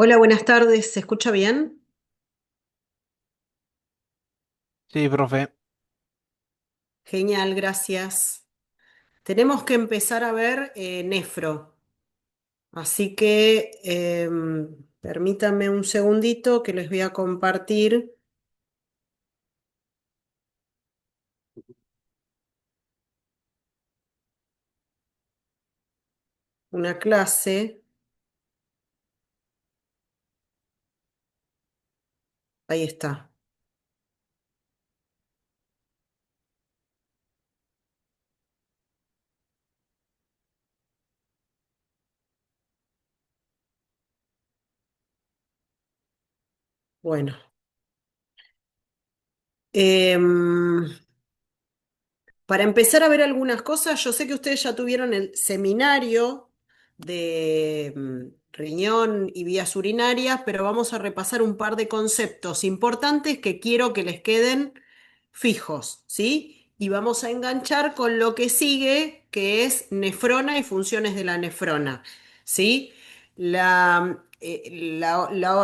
Hola, buenas tardes. ¿Se escucha bien? Sí, profe. Genial, gracias. Tenemos que empezar a ver nefro. Así que permítanme un segundito que les voy a compartir una clase. Ahí está. Bueno. Em, Para empezar a ver algunas cosas, yo sé que ustedes ya tuvieron el seminario de riñón y vías urinarias, pero vamos a repasar un par de conceptos importantes que quiero que les queden fijos, ¿sí? Y vamos a enganchar con lo que sigue, que es nefrona y funciones de la nefrona, ¿sí? La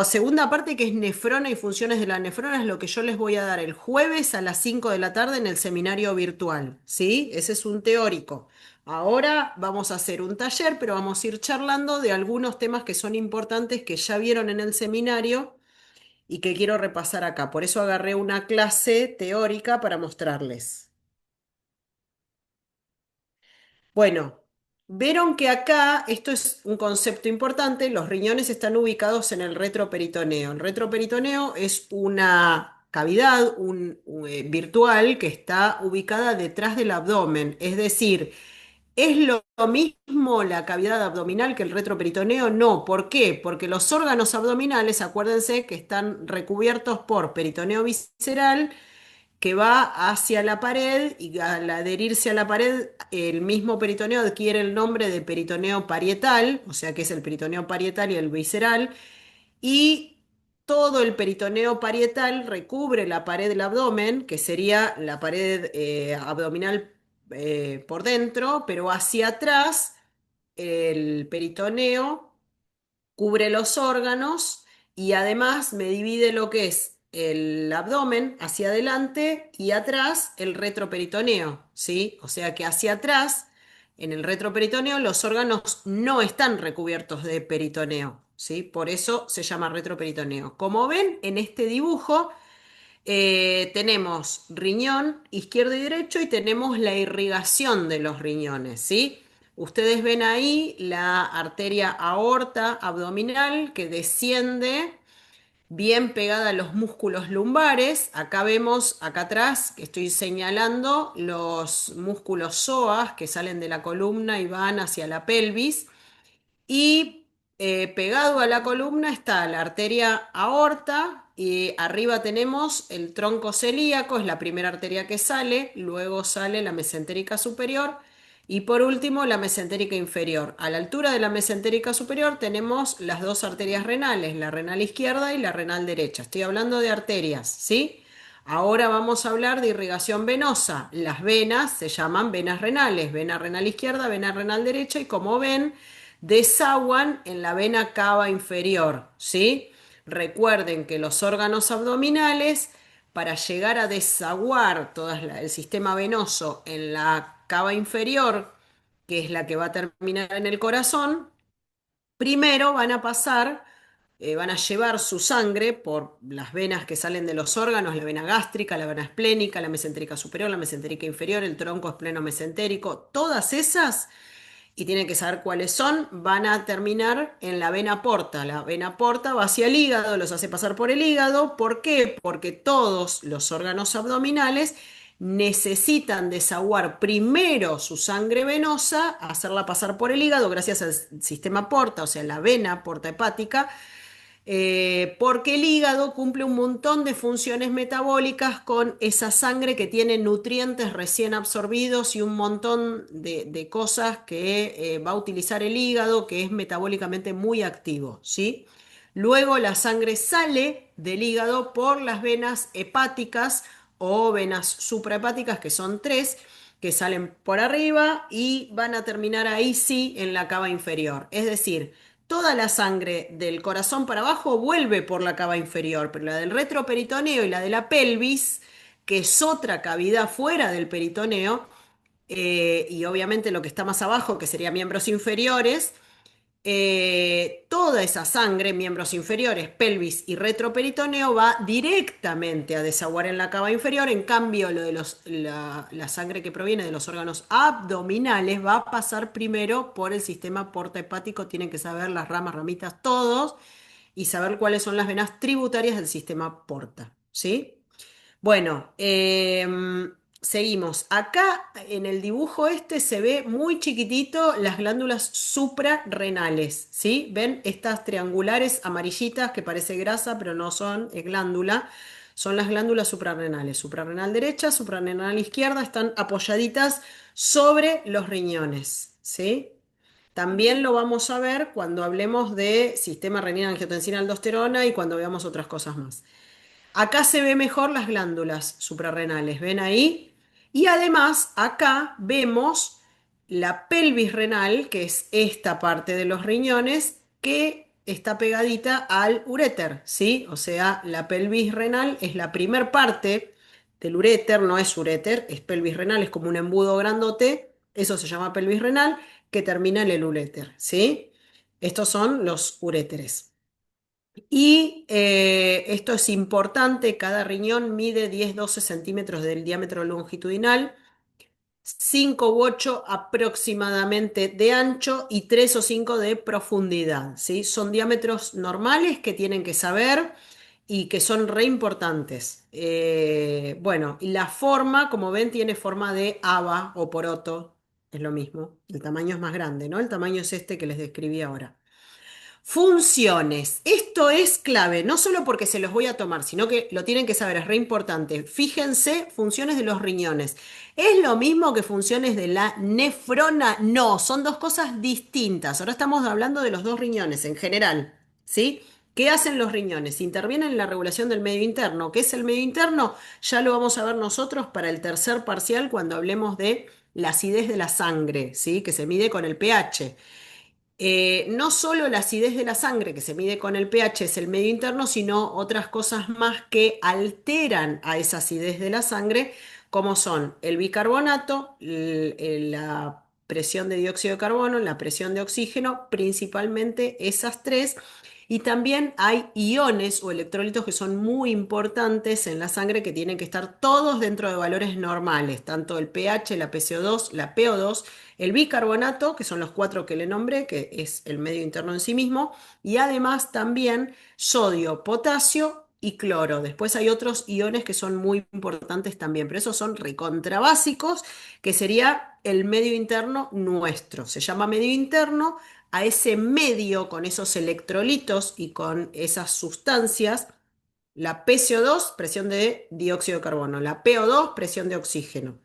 segunda parte, que es nefrona y funciones de la nefrona, es lo que yo les voy a dar el jueves a las 5 de la tarde en el seminario virtual, ¿sí? Ese es un teórico. Ahora vamos a hacer un taller, pero vamos a ir charlando de algunos temas que son importantes que ya vieron en el seminario y que quiero repasar acá. Por eso agarré una clase teórica para mostrarles. Bueno, vieron que acá, esto es un concepto importante, los riñones están ubicados en el retroperitoneo. El retroperitoneo es una cavidad virtual que está ubicada detrás del abdomen, es decir, ¿es lo mismo la cavidad abdominal que el retroperitoneo? No. ¿Por qué? Porque los órganos abdominales, acuérdense que están recubiertos por peritoneo visceral, que va hacia la pared, y al adherirse a la pared, el mismo peritoneo adquiere el nombre de peritoneo parietal, o sea que es el peritoneo parietal y el visceral, y todo el peritoneo parietal recubre la pared del abdomen, que sería la pared abdominal por dentro, pero hacia atrás el peritoneo cubre los órganos y además me divide lo que es el abdomen hacia adelante y atrás el retroperitoneo, ¿sí? O sea que hacia atrás, en el retroperitoneo, los órganos no están recubiertos de peritoneo, ¿sí? Por eso se llama retroperitoneo. Como ven en este dibujo, tenemos riñón izquierdo y derecho y tenemos la irrigación de los riñones, ¿sí? Ustedes ven ahí la arteria aorta abdominal que desciende bien pegada a los músculos lumbares. Acá vemos, acá atrás, que estoy señalando los músculos psoas que salen de la columna y van hacia la pelvis. Y pegado a la columna está la arteria aorta y arriba tenemos el tronco celíaco, es la primera arteria que sale, luego sale la mesentérica superior y por último la mesentérica inferior. A la altura de la mesentérica superior tenemos las dos arterias renales, la renal izquierda y la renal derecha. Estoy hablando de arterias, ¿sí? Ahora vamos a hablar de irrigación venosa. Las venas se llaman venas renales, vena renal izquierda, vena renal derecha y como ven, desaguan en la vena cava inferior, ¿sí? Recuerden que los órganos abdominales, para llegar a desaguar todo el sistema venoso en la cava inferior, que es la que va a terminar en el corazón, primero van a pasar, van a llevar su sangre por las venas que salen de los órganos, la vena gástrica, la vena esplénica, la mesentérica superior, la mesentérica inferior, el tronco espleno mesentérico, todas esas, y tienen que saber cuáles son, van a terminar en la vena porta. La vena porta va hacia el hígado, los hace pasar por el hígado. ¿Por qué? Porque todos los órganos abdominales necesitan desaguar primero su sangre venosa, hacerla pasar por el hígado gracias al sistema porta, o sea, la vena porta hepática, porque el hígado cumple un montón de funciones metabólicas con esa sangre que tiene nutrientes recién absorbidos y un montón de cosas que va a utilizar el hígado, que es metabólicamente muy activo, ¿sí? Luego la sangre sale del hígado por las venas hepáticas o venas suprahepáticas, que son tres, que salen por arriba y van a terminar ahí sí en la cava inferior. Es decir, toda la sangre del corazón para abajo vuelve por la cava inferior, pero la del retroperitoneo y la de la pelvis, que es otra cavidad fuera del peritoneo, y obviamente lo que está más abajo, que serían miembros inferiores, toda esa sangre, miembros inferiores, pelvis y retroperitoneo, va directamente a desaguar en la cava inferior. En cambio, la sangre que proviene de los órganos abdominales va a pasar primero por el sistema porta hepático. Tienen que saber las ramas, ramitas, todos, y saber cuáles son las venas tributarias del sistema porta, ¿sí? Bueno, seguimos. Acá en el dibujo este se ve muy chiquitito las glándulas suprarrenales, ¿sí? ¿Ven estas triangulares amarillitas que parece grasa, pero no son, es glándula? Son las glándulas suprarrenales. Suprarrenal derecha, suprarrenal izquierda, están apoyaditas sobre los riñones, ¿sí? También lo vamos a ver cuando hablemos de sistema renina-angiotensina-aldosterona y cuando veamos otras cosas más. Acá se ve mejor las glándulas suprarrenales, ¿ven ahí? Y además acá vemos la pelvis renal, que es esta parte de los riñones, que está pegadita al uréter, ¿sí? O sea, la pelvis renal es la primer parte del uréter, no es uréter, es pelvis renal, es como un embudo grandote, eso se llama pelvis renal, que termina en el uréter, ¿sí? Estos son los uréteres. Y esto es importante, cada riñón mide 10-12 centímetros del diámetro longitudinal, 5 u 8 aproximadamente de ancho y 3 o 5 de profundidad, ¿sí? Son diámetros normales que tienen que saber y que son re importantes. Bueno, y la forma, como ven, tiene forma de haba o poroto, es lo mismo. El tamaño es más grande, ¿no? El tamaño es este que les describí ahora. Funciones. Esto es clave, no solo porque se los voy a tomar, sino que lo tienen que saber, es re importante. Fíjense, funciones de los riñones. ¿Es lo mismo que funciones de la nefrona? No, son dos cosas distintas. Ahora estamos hablando de los dos riñones en general, ¿sí? ¿Qué hacen los riñones? Intervienen en la regulación del medio interno. ¿Qué es el medio interno? Ya lo vamos a ver nosotros para el tercer parcial cuando hablemos de la acidez de la sangre, ¿sí? Que se mide con el pH. No solo la acidez de la sangre que se mide con el pH es el medio interno, sino otras cosas más que alteran a esa acidez de la sangre, como son el bicarbonato, la presión de dióxido de carbono, la presión de oxígeno, principalmente esas tres. Y también hay iones o electrolitos que son muy importantes en la sangre que tienen que estar todos dentro de valores normales, tanto el pH, la PCO2, la PO2, el bicarbonato, que son los cuatro que le nombré, que es el medio interno en sí mismo, y además también sodio, potasio y cloro. Después hay otros iones que son muy importantes también, pero esos son recontrabásicos, que sería el medio interno nuestro. Se llama medio interno a ese medio con esos electrolitos y con esas sustancias. La PCO2, presión de dióxido de carbono, la PO2, presión de oxígeno.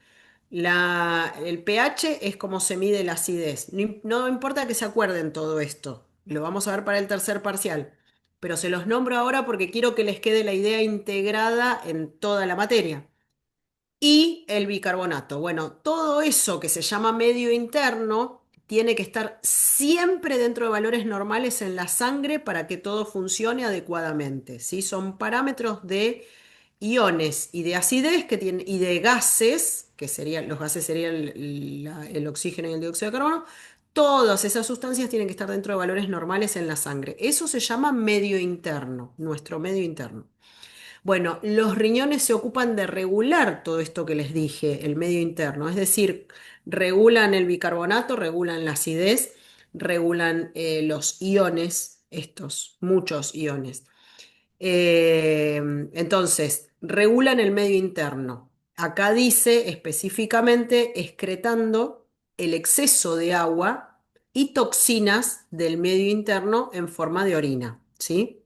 El pH es como se mide la acidez. No importa que se acuerden todo esto, lo vamos a ver para el tercer parcial, pero se los nombro ahora porque quiero que les quede la idea integrada en toda la materia. Y el bicarbonato. Bueno, todo eso que se llama medio interno tiene que estar siempre dentro de valores normales en la sangre para que todo funcione adecuadamente, ¿sí? Son parámetros de iones y de acidez que tienen, y de gases, que serían, los gases serían el oxígeno y el dióxido de carbono. Todas esas sustancias tienen que estar dentro de valores normales en la sangre. Eso se llama medio interno, nuestro medio interno. Bueno, los riñones se ocupan de regular todo esto que les dije, el medio interno, es decir, regulan el bicarbonato, regulan la acidez, regulan los iones, estos, muchos iones. Eh, entonces, regulan el medio interno. Acá dice específicamente excretando el exceso de agua y toxinas del medio interno en forma de orina, ¿sí?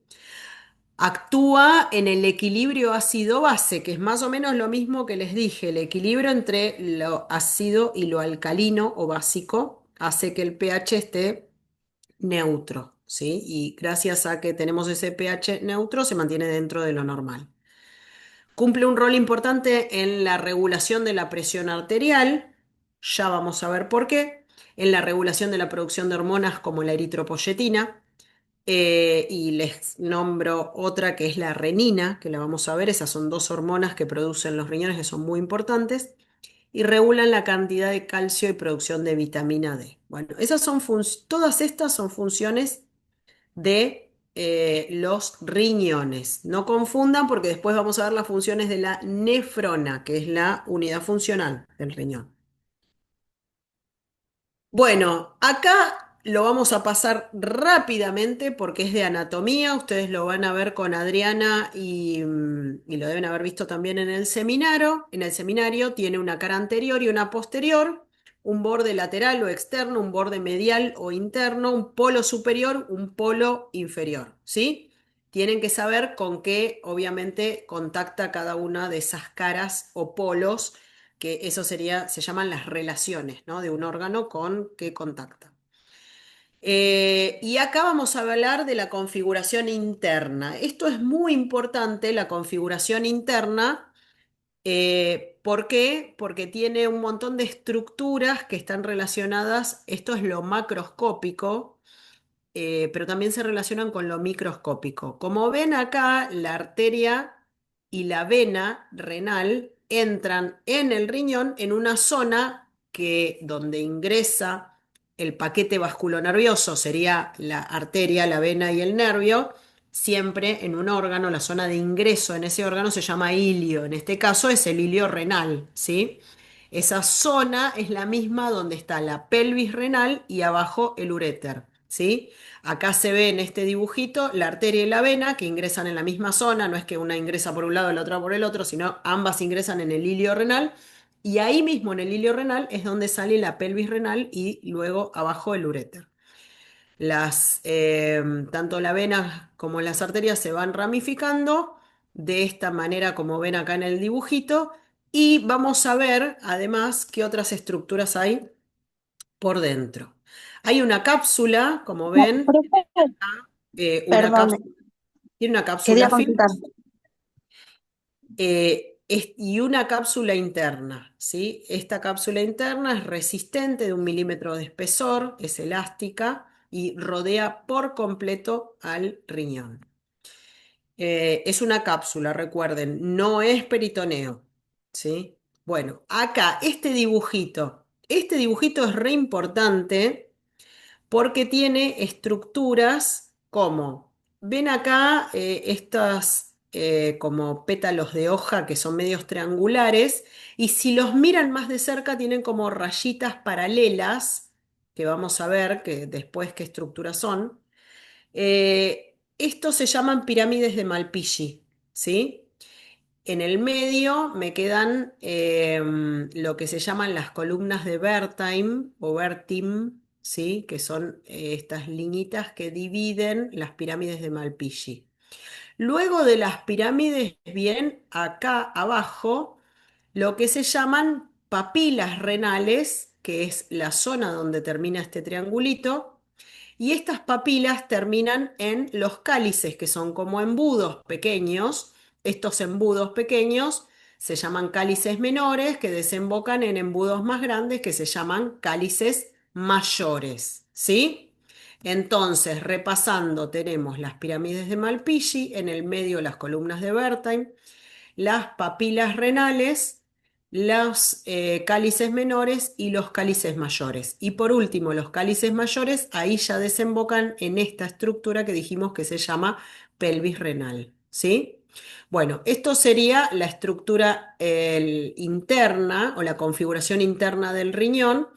Actúa en el equilibrio ácido-base, que es más o menos lo mismo que les dije. El equilibrio entre lo ácido y lo alcalino o básico hace que el pH esté neutro, ¿sí? Y gracias a que tenemos ese pH neutro, se mantiene dentro de lo normal. Cumple un rol importante en la regulación de la presión arterial, ya vamos a ver por qué, en la regulación de la producción de hormonas como la eritropoyetina, Y les nombro otra que es la renina, que la vamos a ver. Esas son dos hormonas que producen los riñones que son muy importantes y regulan la cantidad de calcio y producción de vitamina D. Bueno, todas estas son funciones de los riñones. No confundan porque después vamos a ver las funciones de la nefrona, que es la unidad funcional del riñón. Bueno, acá lo vamos a pasar rápidamente porque es de anatomía. Ustedes lo van a ver con Adriana y lo deben haber visto también en el seminario. En el seminario tiene una cara anterior y una posterior, un borde lateral o externo, un borde medial o interno, un polo superior, un polo inferior, ¿sí? Tienen que saber con qué, obviamente, contacta cada una de esas caras o polos que eso sería, se llaman las relaciones, ¿no? De un órgano con qué contacta. Y acá vamos a hablar de la configuración interna. Esto es muy importante, la configuración interna. ¿Por qué? Porque tiene un montón de estructuras que están relacionadas, esto es lo macroscópico, pero también se relacionan con lo microscópico. Como ven acá, la arteria y la vena renal entran en el riñón en una zona donde ingresa el paquete vasculonervioso, sería la arteria, la vena y el nervio, siempre en un órgano, la zona de ingreso en ese órgano se llama ilio, en este caso es el ilio renal, ¿sí? Esa zona es la misma donde está la pelvis renal y abajo el uréter, ¿sí? Acá se ve en este dibujito la arteria y la vena que ingresan en la misma zona, no es que una ingresa por un lado y la otra por el otro, sino ambas ingresan en el ilio renal y ahí mismo en el ilio renal es donde sale la pelvis renal y luego abajo el uréter. Tanto la vena como las arterias se van ramificando de esta manera como ven acá en el dibujito y vamos a ver además qué otras estructuras hay por dentro. Hay una cápsula, como No, ven, profe, una perdón, cápsula, tiene una cápsula quería fila consultar. y una cápsula interna, ¿sí? Esta cápsula interna es resistente de 1 milímetro de espesor, es elástica y rodea por completo al riñón. Es una cápsula, recuerden, no es peritoneo, ¿sí? Bueno, acá este dibujito es re importante porque tiene estructuras como, ven acá estas como pétalos de hoja que son medios triangulares y si los miran más de cerca tienen como rayitas paralelas, que vamos a ver que después qué estructuras son. Estos se llaman pirámides de Malpighi, ¿sí? En el medio me quedan lo que se llaman las columnas de Wertheim o Wertheim, ¿sí? Que son estas liñitas que dividen las pirámides de Malpighi. Luego de las pirámides vienen acá abajo lo que se llaman papilas renales, que es la zona donde termina este triangulito, y estas papilas terminan en los cálices, que son como embudos pequeños. Estos embudos pequeños se llaman cálices menores, que desembocan en embudos más grandes, que se llaman cálices mayores. ¿Sí? Entonces, repasando, tenemos las pirámides de Malpighi, en el medio las columnas de Wertheim, las papilas renales, los cálices menores y los cálices mayores. Y por último, los cálices mayores, ahí ya desembocan en esta estructura que dijimos que se llama pelvis renal. ¿Sí? Bueno, esto sería la estructura interna o la configuración interna del riñón,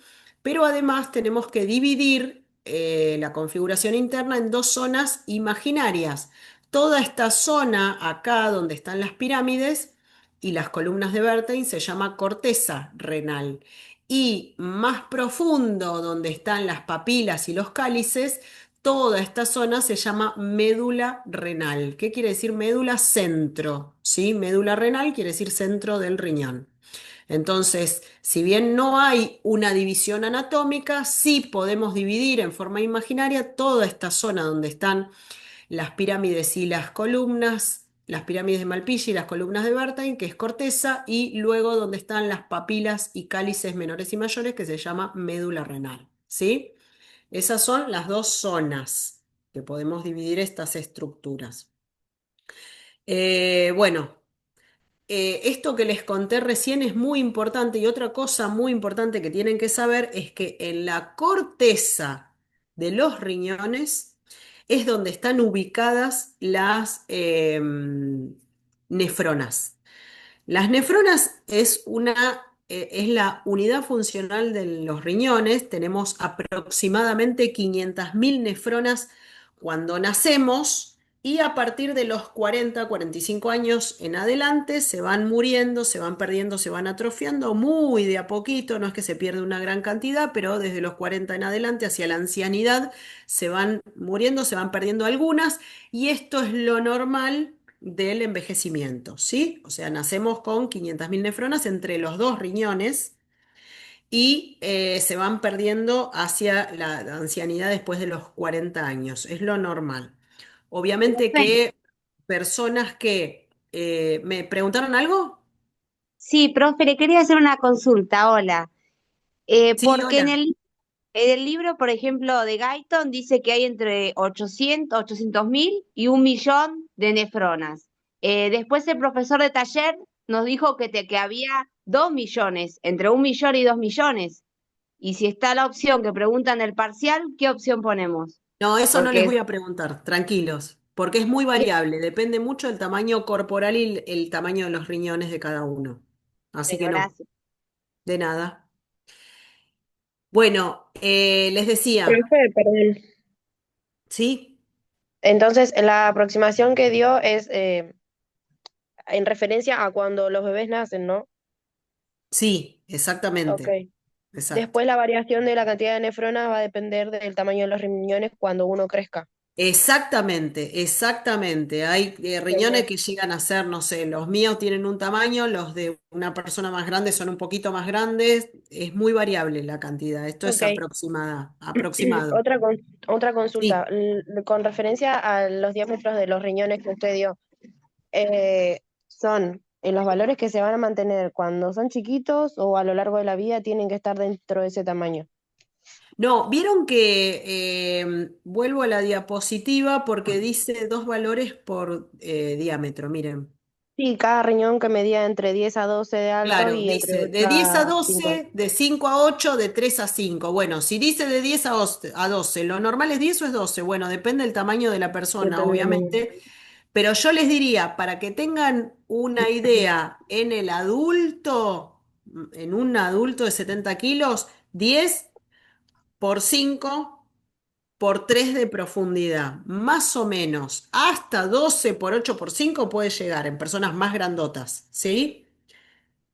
pero además tenemos que dividir la configuración interna en dos zonas imaginarias. Toda esta zona acá donde están las pirámides y las columnas de Bertheim se llama corteza renal. Y más profundo donde están las papilas y los cálices, toda esta zona se llama médula renal. ¿Qué quiere decir médula? Centro, ¿sí? Médula renal quiere decir centro del riñón. Entonces, si bien no hay una división anatómica, sí podemos dividir en forma imaginaria toda esta zona donde están las pirámides y las columnas, las pirámides de Malpighi y las columnas de Bertheim, que es corteza, y luego donde están las papilas y cálices menores y mayores, que se llama médula renal. ¿Sí? Esas son las dos zonas. que podemos dividir estas estructuras. Bueno. Esto que les conté recién es muy importante y otra cosa muy importante que tienen que saber es que en la corteza de los riñones es donde están ubicadas las nefronas. Las nefronas es la unidad funcional de los riñones. Tenemos aproximadamente 500.000 nefronas cuando nacemos y a partir de los 45 años en adelante se van muriendo, se van perdiendo, se van atrofiando muy de a poquito. No es que se pierde una gran cantidad, pero desde los 40 en adelante hacia la ancianidad se van muriendo, se van perdiendo algunas y esto es lo normal del envejecimiento, ¿sí? O sea, nacemos con 500.000 nefronas entre los dos riñones y se van perdiendo hacia la ancianidad después de los 40 años. Es lo normal. Obviamente Profe, que personas que... ¿me preguntaron algo? sí, profe, le quería hacer una consulta, hola. Sí, Porque hola. en el libro, por ejemplo, de Guyton dice que hay entre 800.000 y 1.000.000 de nefronas. Después el profesor de taller nos dijo que había 2.000.000, entre 1.000.000 y 2.000.000. Y si está la opción que preguntan el parcial, ¿qué opción ponemos? No, eso no les Porque voy a preguntar, tranquilos, porque es muy variable, depende mucho del tamaño corporal y el tamaño de los riñones de cada uno. Así que bueno, no, gracias. de nada. Bueno, les decía, Profe, perdón. ¿sí? Entonces, la aproximación que dio es en referencia a cuando los bebés nacen, ¿no? Sí, Ok. exactamente, exacto. Después la variación de la cantidad de nefronas va a depender del tamaño de los riñones cuando uno crezca. Exactamente, exactamente. Hay riñones Genial. que llegan a ser, no sé, los míos tienen un tamaño, los de una persona más grande son un poquito más grandes. Es muy variable la cantidad. Esto es Ok. aproximada, aproximado. Otra consulta. Sí. Con referencia a los diámetros de los riñones que usted dio, ¿son en los valores que se van a mantener cuando son chiquitos o a lo largo de la vida tienen que estar dentro de ese tamaño? No, vieron que vuelvo a la diapositiva porque dice dos valores por diámetro. Miren. Sí, cada riñón que medía entre 10 a 12 de alto Claro, y entre dice 8 de 10 a a 5. 12, de 5 a 8, de 3 a 5. Bueno, si dice de 10 a 12, ¿lo normal es 10 o es 12? Bueno, depende del tamaño de la persona, Depende del tamaño. obviamente. Pero yo les diría, para que tengan una idea, en el adulto, en un adulto de 70 kilos, 10 por 5 por 3 de profundidad, más o menos. Hasta 12 por 8 por 5 puede llegar en personas más grandotas, ¿sí?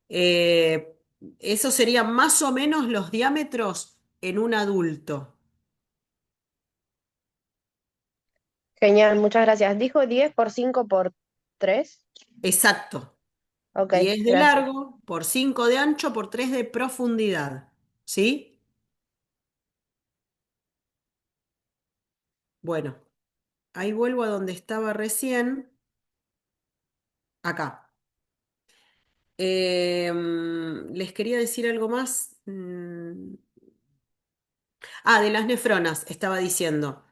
Eh, Eso serían más o menos los diámetros en un adulto. Genial, muchas gracias. Dijo 10 por 5 por 3. Exacto. Ok, 10 de gracias. largo por 5 de ancho por 3 de profundidad. ¿Sí? Bueno, ahí vuelvo a donde estaba recién. Acá. Les quería decir algo más. De las nefronas, estaba diciendo.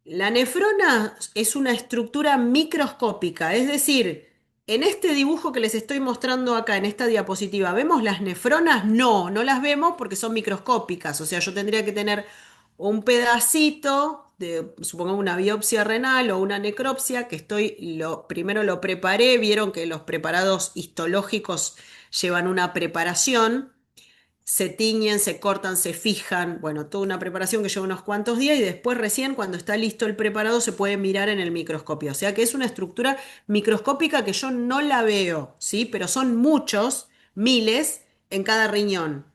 La nefrona es una estructura microscópica, es decir, en este dibujo que les estoy mostrando acá, en esta diapositiva, ¿vemos las nefronas? No, no las vemos porque son microscópicas, o sea, yo tendría que tener un pedacito de, supongamos, una biopsia renal o una necropsia, que primero lo preparé, vieron que los preparados histológicos llevan una preparación, se tiñen, se cortan, se fijan, bueno, toda una preparación que lleva unos cuantos días y después recién cuando está listo el preparado se puede mirar en el microscopio. O sea que es una estructura microscópica que yo no la veo, ¿sí? Pero son muchos, miles en cada riñón.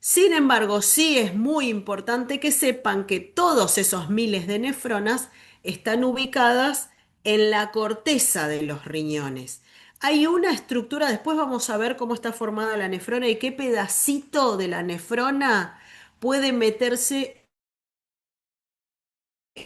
Sin embargo, sí es muy importante que sepan que todos esos miles de nefronas están ubicadas en la corteza de los riñones. Hay una estructura, después vamos a ver cómo está formada la nefrona y qué pedacito de la nefrona puede meterse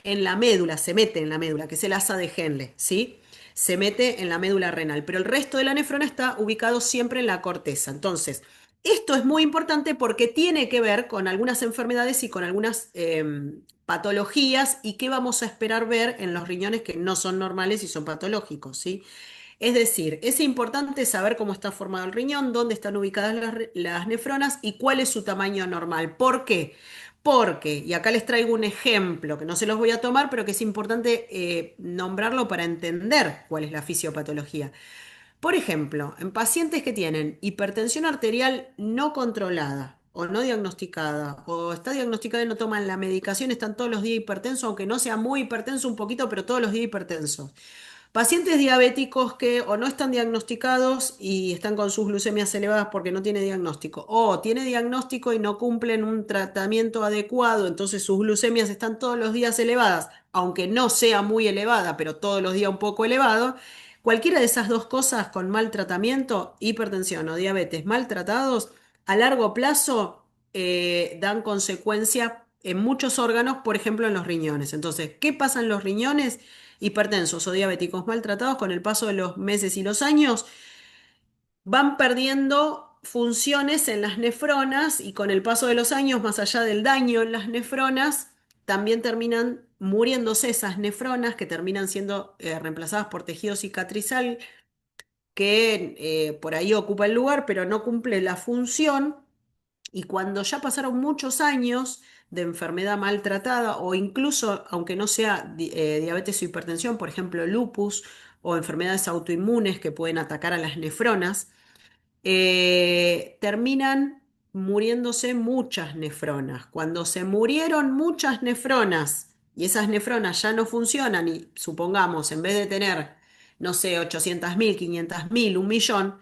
en la médula, se mete en la médula, que es el asa de Henle, ¿sí? Se mete en la médula renal, pero el resto de la nefrona está ubicado siempre en la corteza. Entonces, esto es muy importante porque tiene que ver con algunas enfermedades y con algunas patologías y qué vamos a esperar ver en los riñones que no son normales y son patológicos, ¿sí? Es decir, es importante saber cómo está formado el riñón, dónde están ubicadas las nefronas y cuál es su tamaño normal. ¿Por qué? Porque, y acá les traigo un ejemplo que no se los voy a tomar, pero que es importante nombrarlo para entender cuál es la fisiopatología. Por ejemplo, en pacientes que tienen hipertensión arterial no controlada o no diagnosticada, o está diagnosticada y no toman la medicación, están todos los días hipertensos, aunque no sea muy hipertenso un poquito, pero todos los días hipertensos. Pacientes diabéticos que o no están diagnosticados y están con sus glucemias elevadas porque no tiene diagnóstico, o tiene diagnóstico y no cumplen un tratamiento adecuado, entonces sus glucemias están todos los días elevadas, aunque no sea muy elevada, pero todos los días un poco elevado. Cualquiera de esas dos cosas con mal tratamiento, hipertensión o diabetes maltratados, a largo plazo dan consecuencia en muchos órganos, por ejemplo en los riñones. Entonces, ¿qué pasa en los riñones? Hipertensos o diabéticos maltratados, con el paso de los meses y los años, van perdiendo funciones en las nefronas y con el paso de los años, más allá del daño en las nefronas, también terminan muriéndose esas nefronas que terminan siendo reemplazadas por tejido cicatrizal que por ahí ocupa el lugar, pero no cumple la función. Y cuando ya pasaron muchos años de enfermedad maltratada o incluso, aunque no sea diabetes o hipertensión, por ejemplo, lupus o enfermedades autoinmunes que pueden atacar a las nefronas, terminan muriéndose muchas nefronas. Cuando se murieron muchas nefronas y esas nefronas ya no funcionan y supongamos, en vez de tener, no sé, 800.000, 500.000, 1.000.000,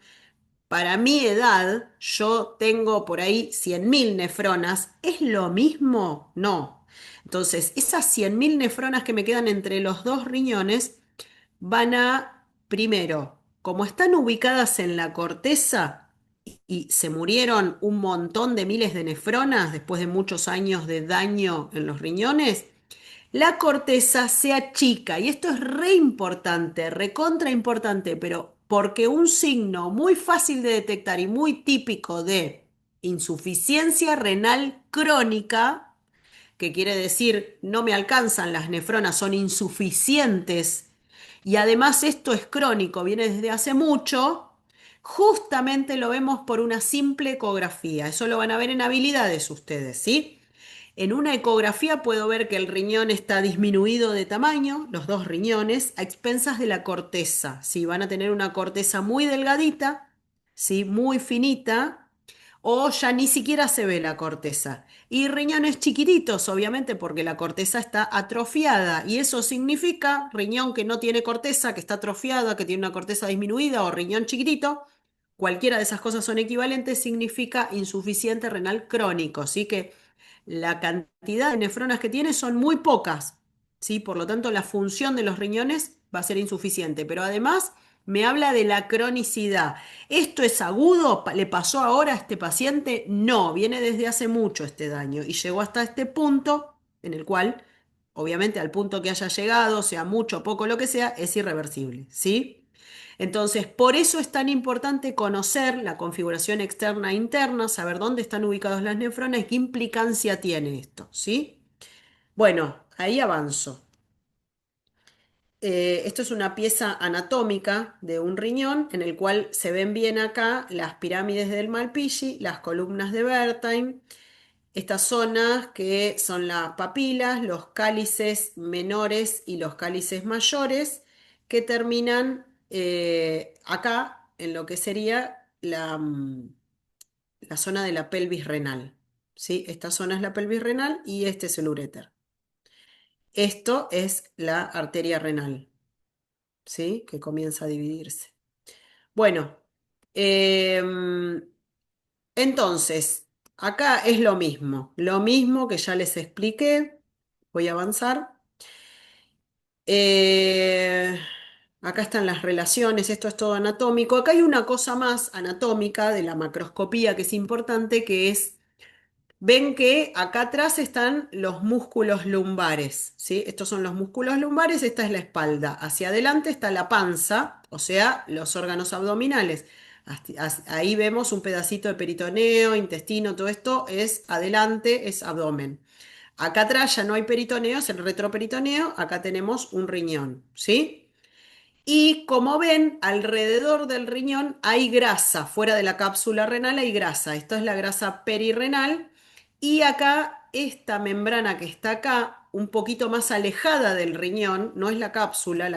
para mi edad, yo tengo por ahí 100.000 nefronas. ¿Es lo mismo? No. Entonces, esas 100.000 nefronas que me quedan entre los dos riñones van a, primero, como están ubicadas en la corteza y se murieron un montón de miles de nefronas después de muchos años de daño en los riñones, la corteza se achica, y esto es re importante, recontra importante, pero porque un signo muy fácil de detectar y muy típico de insuficiencia renal crónica, que quiere decir no me alcanzan las nefronas, son insuficientes, y además esto es crónico, viene desde hace mucho, justamente lo vemos por una simple ecografía. Eso lo van a ver en habilidades ustedes, ¿sí? En una ecografía puedo ver que el riñón está disminuido de tamaño, los dos riñones, a expensas de la corteza. ¿Sí? Van a tener una corteza muy delgadita, ¿sí? Muy finita, o ya ni siquiera se ve la corteza. Y riñones chiquititos, obviamente, porque la corteza está atrofiada. Y eso significa riñón que no tiene corteza, que está atrofiada, que tiene una corteza disminuida, o riñón chiquitito. Cualquiera de esas cosas son equivalentes, significa insuficiente renal crónico, ¿sí? Que la cantidad de nefronas que tiene son muy pocas, ¿sí? Por lo tanto, la función de los riñones va a ser insuficiente, pero además me habla de la cronicidad. ¿Esto es agudo? ¿Le pasó ahora a este paciente? No, viene desde hace mucho este daño y llegó hasta este punto en el cual, obviamente al punto que haya llegado, sea mucho o poco lo que sea, es irreversible, ¿sí? Entonces, por eso es tan importante conocer la configuración externa e interna, saber dónde están ubicados las nefronas y qué implicancia tiene esto, ¿sí? Bueno, ahí avanzo. Esto es una pieza anatómica de un riñón en el cual se ven bien acá las pirámides del Malpighi, las columnas de Wertheim, estas zonas que son las papilas, los cálices menores y los cálices mayores, que terminan acá en lo que sería la zona de la pelvis renal. ¿Sí? Esta zona es la pelvis renal y este es el uréter. Esto es la arteria renal, ¿sí? Que comienza a dividirse. Bueno, em, entonces, acá es lo mismo que ya les expliqué. Voy a avanzar. Eh, Acá están las relaciones, esto es todo anatómico. Acá hay una cosa más anatómica de la macroscopía que es importante, que es, ven que acá atrás están los músculos lumbares, ¿sí? Estos son los músculos lumbares, esta es la espalda. Hacia adelante está la panza, o sea, los órganos abdominales. Ahí vemos un pedacito de peritoneo, intestino, todo esto es adelante, es abdomen. Acá atrás ya no hay peritoneo, es el retroperitoneo, acá tenemos un riñón, ¿sí? Y como ven, alrededor del riñón hay grasa, fuera de la cápsula renal hay grasa. Esto es la grasa perirrenal. Y acá, esta membrana que está acá, un poquito más alejada del riñón, no es la cápsula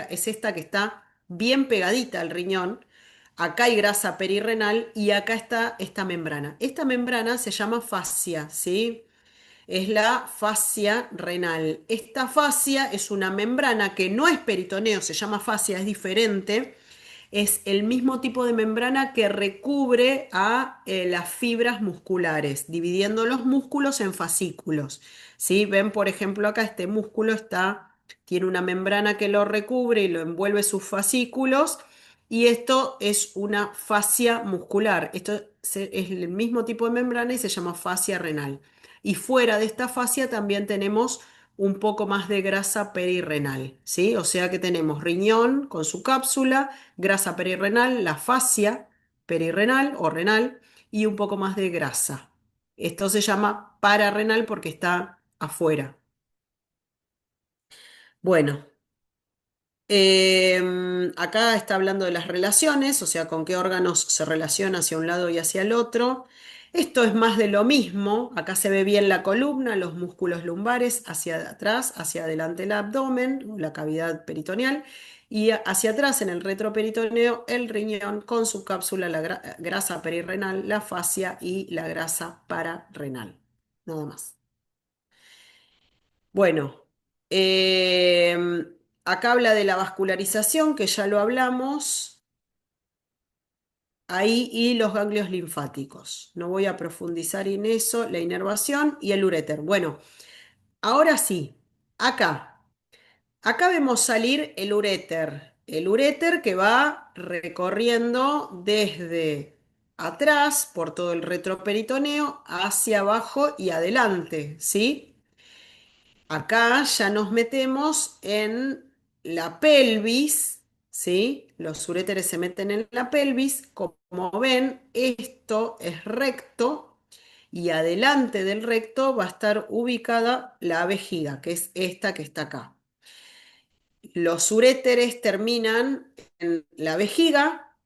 es esta que está bien pegadita al riñón. Acá hay grasa perirrenal y acá está esta membrana. Esta membrana se llama fascia, ¿sí? Es la fascia renal. Esta fascia es una membrana que no es peritoneo, se llama fascia, es diferente. Es el mismo tipo de membrana que recubre a las fibras musculares, dividiendo los músculos en fascículos. ¿Sí? Ven, por ejemplo, acá este músculo tiene una membrana que lo recubre y lo envuelve sus fascículos. Y esto es una fascia muscular. Es el mismo tipo de membrana y se llama fascia renal. Y fuera de esta fascia también tenemos un poco más de grasa perirrenal, ¿sí? O sea que tenemos riñón con su cápsula, grasa perirrenal, la fascia perirrenal o renal y un poco más de grasa. Esto se llama pararrenal porque está afuera. Bueno, acá está hablando de las relaciones, o sea, con qué órganos se relaciona hacia un lado y hacia el otro. Esto es más de lo mismo. Acá se ve bien la columna, los músculos lumbares hacia atrás, hacia adelante el abdomen, la cavidad peritoneal, y hacia atrás en el retroperitoneo el riñón con su cápsula, la grasa perirrenal, la fascia y la grasa pararrenal. Nada más. Bueno, acá habla de la vascularización, que ya lo hablamos, ahí, y los ganglios linfáticos. No voy a profundizar en eso, la inervación y el uréter. Bueno, ahora sí, acá. Acá vemos salir el uréter que va recorriendo desde atrás por todo el retroperitoneo hacia abajo y adelante, ¿sí? Acá ya nos metemos en la pelvis, ¿sí? Los uréteres se meten en la pelvis. Como ven, esto es recto y adelante del recto va a estar ubicada la vejiga, que es esta que está acá. Los uréteres terminan en la vejiga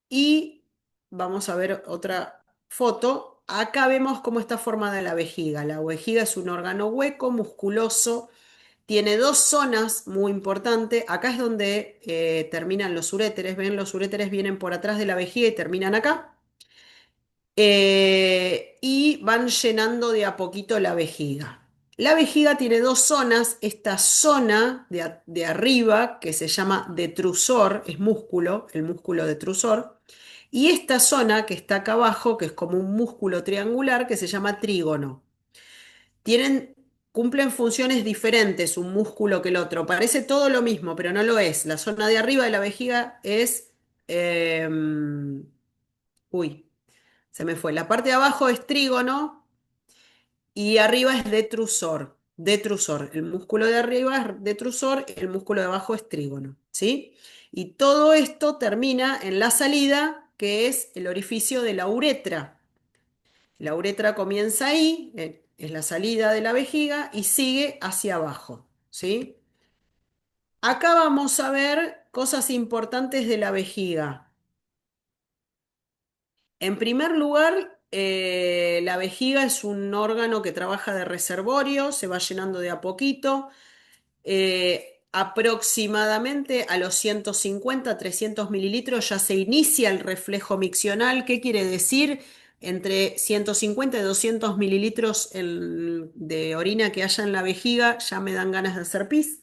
y vamos a ver otra foto. Acá vemos cómo está formada la vejiga. La vejiga es un órgano hueco, musculoso, tiene dos zonas muy importantes. Acá es donde terminan los uréteres. Ven, los uréteres vienen por atrás de la vejiga y terminan acá. Y van llenando de a poquito la vejiga. La vejiga tiene dos zonas. Esta zona de arriba, que se llama detrusor, es músculo, el músculo detrusor. Y esta zona que está acá abajo, que es como un músculo triangular, que se llama trígono. Tienen, cumplen funciones diferentes un músculo que el otro. Parece todo lo mismo, pero no lo es. La zona de arriba de la vejiga es... uy, se me fue. La parte de abajo es trígono y arriba es detrusor. Detrusor. El músculo de arriba es detrusor, el músculo de abajo es trígono. ¿Sí? Y todo esto termina en la salida, que es el orificio de la uretra. La uretra comienza ahí, es la salida de la vejiga y sigue hacia abajo, ¿sí? Acá vamos a ver cosas importantes de la vejiga. En primer lugar, la vejiga es un órgano que trabaja de reservorio, se va llenando de a poquito. Aproximadamente a los 150, 300 mililitros ya se inicia el reflejo miccional. ¿Qué quiere decir? Entre 150 y 200 mililitros de orina que haya en la vejiga ya me dan ganas de hacer pis.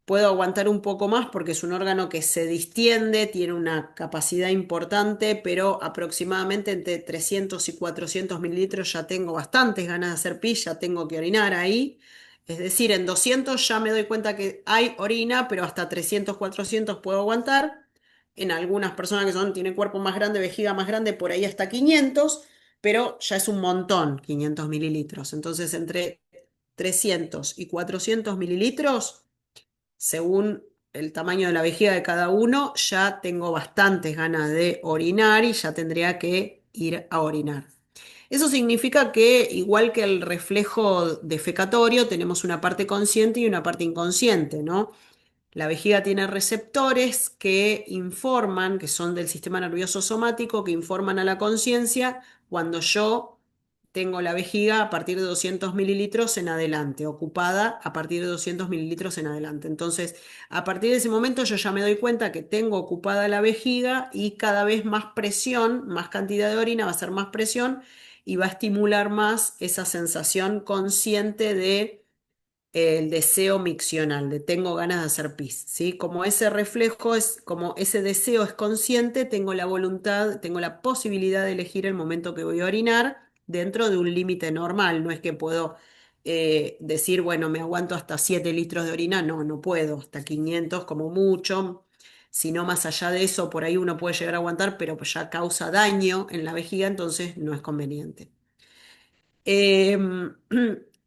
Puedo aguantar un poco más porque es un órgano que se distiende, tiene una capacidad importante, pero aproximadamente entre 300 y 400 mililitros ya tengo bastantes ganas de hacer pis, ya tengo que orinar ahí. Es decir, en 200 ya me doy cuenta que hay orina, pero hasta 300, 400 puedo aguantar. En algunas personas que tienen cuerpo más grande, vejiga más grande, por ahí hasta 500, pero ya es un montón, 500 mililitros. Entonces, entre 300 y 400 mililitros según el tamaño de la vejiga de cada uno, ya tengo bastantes ganas de orinar y ya tendría que ir a orinar. Eso significa que, igual que el reflejo defecatorio, tenemos una parte consciente y una parte inconsciente, ¿no? La vejiga tiene receptores que informan, que son del sistema nervioso somático, que informan a la conciencia cuando yo tengo la vejiga a partir de 200 mililitros en adelante, ocupada a partir de 200 mililitros en adelante. Entonces, a partir de ese momento yo ya me doy cuenta que tengo ocupada la vejiga y cada vez más presión, más cantidad de orina, va a ser más presión y va a estimular más esa sensación consciente de el deseo miccional, de tengo ganas de hacer pis, ¿sí? Como ese reflejo es, como ese deseo es consciente, tengo la voluntad, tengo la posibilidad de elegir el momento que voy a orinar dentro de un límite normal, no es que puedo decir, bueno, me aguanto hasta 7 litros de orina, no, no puedo, hasta 500 como mucho. Si no, más allá de eso, por ahí uno puede llegar a aguantar, pero pues ya causa daño en la vejiga, entonces no es conveniente. Em,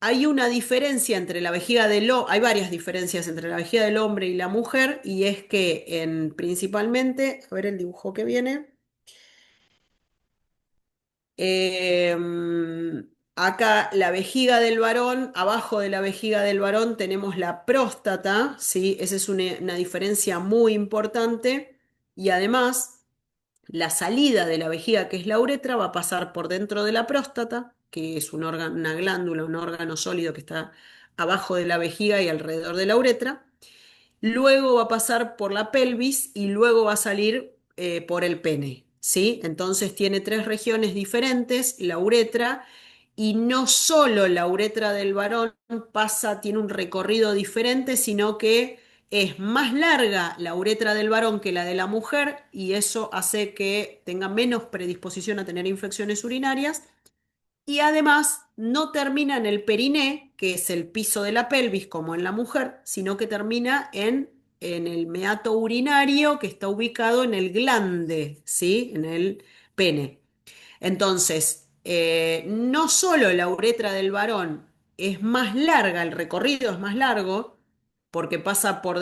Hay una diferencia entre la vejiga hay varias diferencias entre la vejiga del hombre y la mujer, y es que principalmente, a ver el dibujo que viene, acá la vejiga del varón, abajo de la vejiga del varón tenemos la próstata, ¿sí? Esa es una diferencia muy importante, y además la salida de la vejiga, que es la uretra, va a pasar por dentro de la próstata, que es un órgano, una glándula, un órgano sólido que está abajo de la vejiga y alrededor de la uretra. Luego va a pasar por la pelvis y luego va a salir por el pene, ¿sí? Entonces tiene tres regiones diferentes, la uretra, y no solo la uretra del varón tiene un recorrido diferente, sino que es más larga la uretra del varón que la de la mujer, y eso hace que tenga menos predisposición a tener infecciones urinarias. Y además no termina en el periné, que es el piso de la pelvis, como en la mujer, sino que termina en el meato urinario, que está ubicado en el glande, ¿sí? En el pene. Entonces, no solo la uretra del varón es más larga, el recorrido es más largo, porque pasa por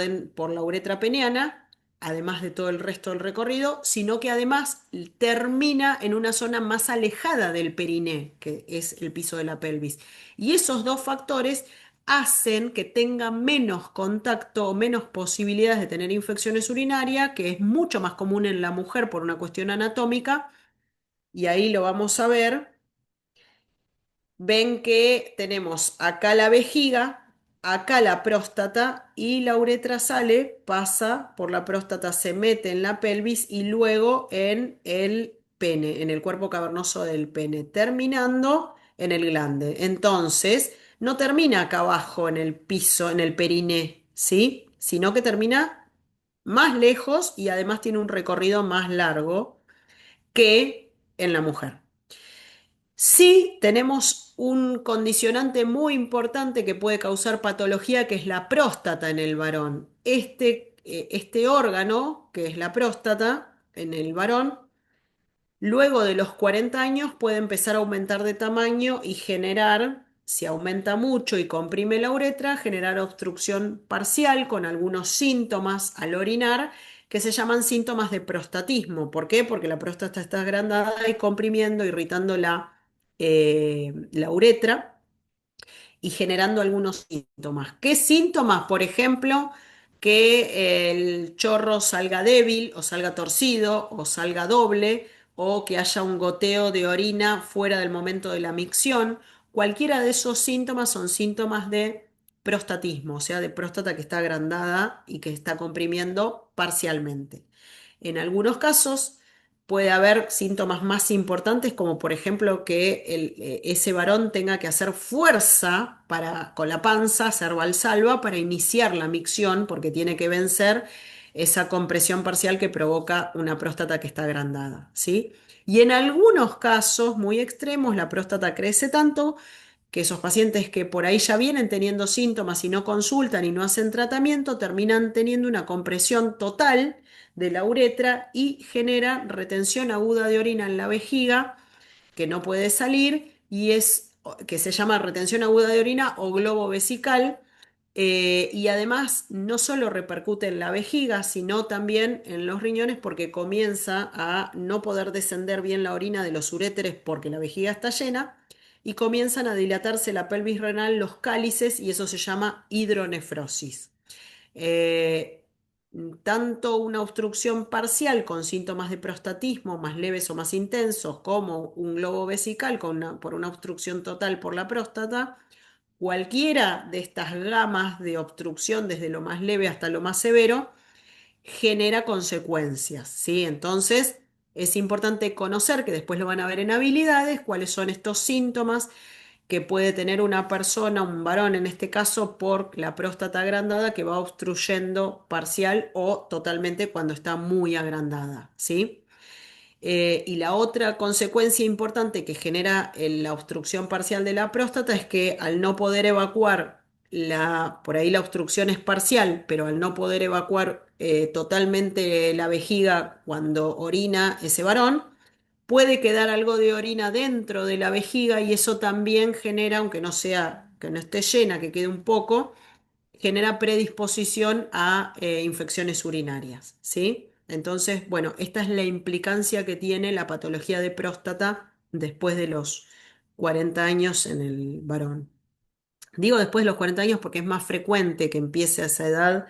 la uretra peniana, además de todo el resto del recorrido, sino que además termina en una zona más alejada del periné, que es el piso de la pelvis. Y esos dos factores hacen que tenga menos contacto o menos posibilidades de tener infecciones urinarias, que es mucho más común en la mujer por una cuestión anatómica, y ahí lo vamos a ver. Ven que tenemos acá la vejiga, acá la próstata, y la uretra sale, pasa por la próstata, se mete en la pelvis y luego en el pene, en el cuerpo cavernoso del pene, terminando en el glande. Entonces, no termina acá abajo en el piso, en el periné, ¿sí? Sino que termina más lejos y además tiene un recorrido más largo que en la mujer. Sí, tenemos un condicionante muy importante que puede causar patología, que es la próstata en el varón. Este órgano, que es la próstata en el varón, luego de los 40 años puede empezar a aumentar de tamaño y generar, si aumenta mucho y comprime la uretra, generar obstrucción parcial con algunos síntomas al orinar que se llaman síntomas de prostatismo. ¿Por qué? Porque la próstata está agrandada y comprimiendo, irritando la uretra y generando algunos síntomas. ¿Qué síntomas? Por ejemplo, que el chorro salga débil o salga torcido o salga doble, o que haya un goteo de orina fuera del momento de la micción. Cualquiera de esos síntomas son síntomas de prostatismo, o sea, de próstata que está agrandada y que está comprimiendo parcialmente. En algunos casos puede haber síntomas más importantes, como por ejemplo que ese varón tenga que hacer fuerza con la panza, hacer valsalva para iniciar la micción, porque tiene que vencer esa compresión parcial que provoca una próstata que está agrandada, ¿sí? Y en algunos casos muy extremos, la próstata crece tanto que esos pacientes que por ahí ya vienen teniendo síntomas y no consultan y no hacen tratamiento, terminan teniendo una compresión total de la uretra y genera retención aguda de orina en la vejiga que no puede salir, y que se llama retención aguda de orina o globo vesical, Y además no solo repercute en la vejiga, sino también en los riñones porque comienza a no poder descender bien la orina de los uréteres porque la vejiga está llena y comienzan a dilatarse la pelvis renal, los cálices y eso se llama hidronefrosis. Eh, Tanto una obstrucción parcial con síntomas de prostatismo más leves o más intensos como un globo vesical por una obstrucción total por la próstata. Cualquiera de estas gamas de obstrucción, desde lo más leve hasta lo más severo, genera consecuencias, ¿sí? Entonces, es importante conocer, que después lo van a ver en habilidades, cuáles son estos síntomas que puede tener una persona, un varón en este caso, por la próstata agrandada que va obstruyendo parcial o totalmente cuando está muy agrandada, ¿sí? Y la otra consecuencia importante que genera la obstrucción parcial de la próstata es que al no poder evacuar, por ahí la obstrucción es parcial, pero al no poder evacuar totalmente la vejiga cuando orina ese varón, puede quedar algo de orina dentro de la vejiga y eso también genera, aunque no sea, que no esté llena, que quede un poco, genera predisposición a infecciones urinarias, ¿sí? Entonces, bueno, esta es la implicancia que tiene la patología de próstata después de los 40 años en el varón. Digo después de los 40 años porque es más frecuente que empiece a esa edad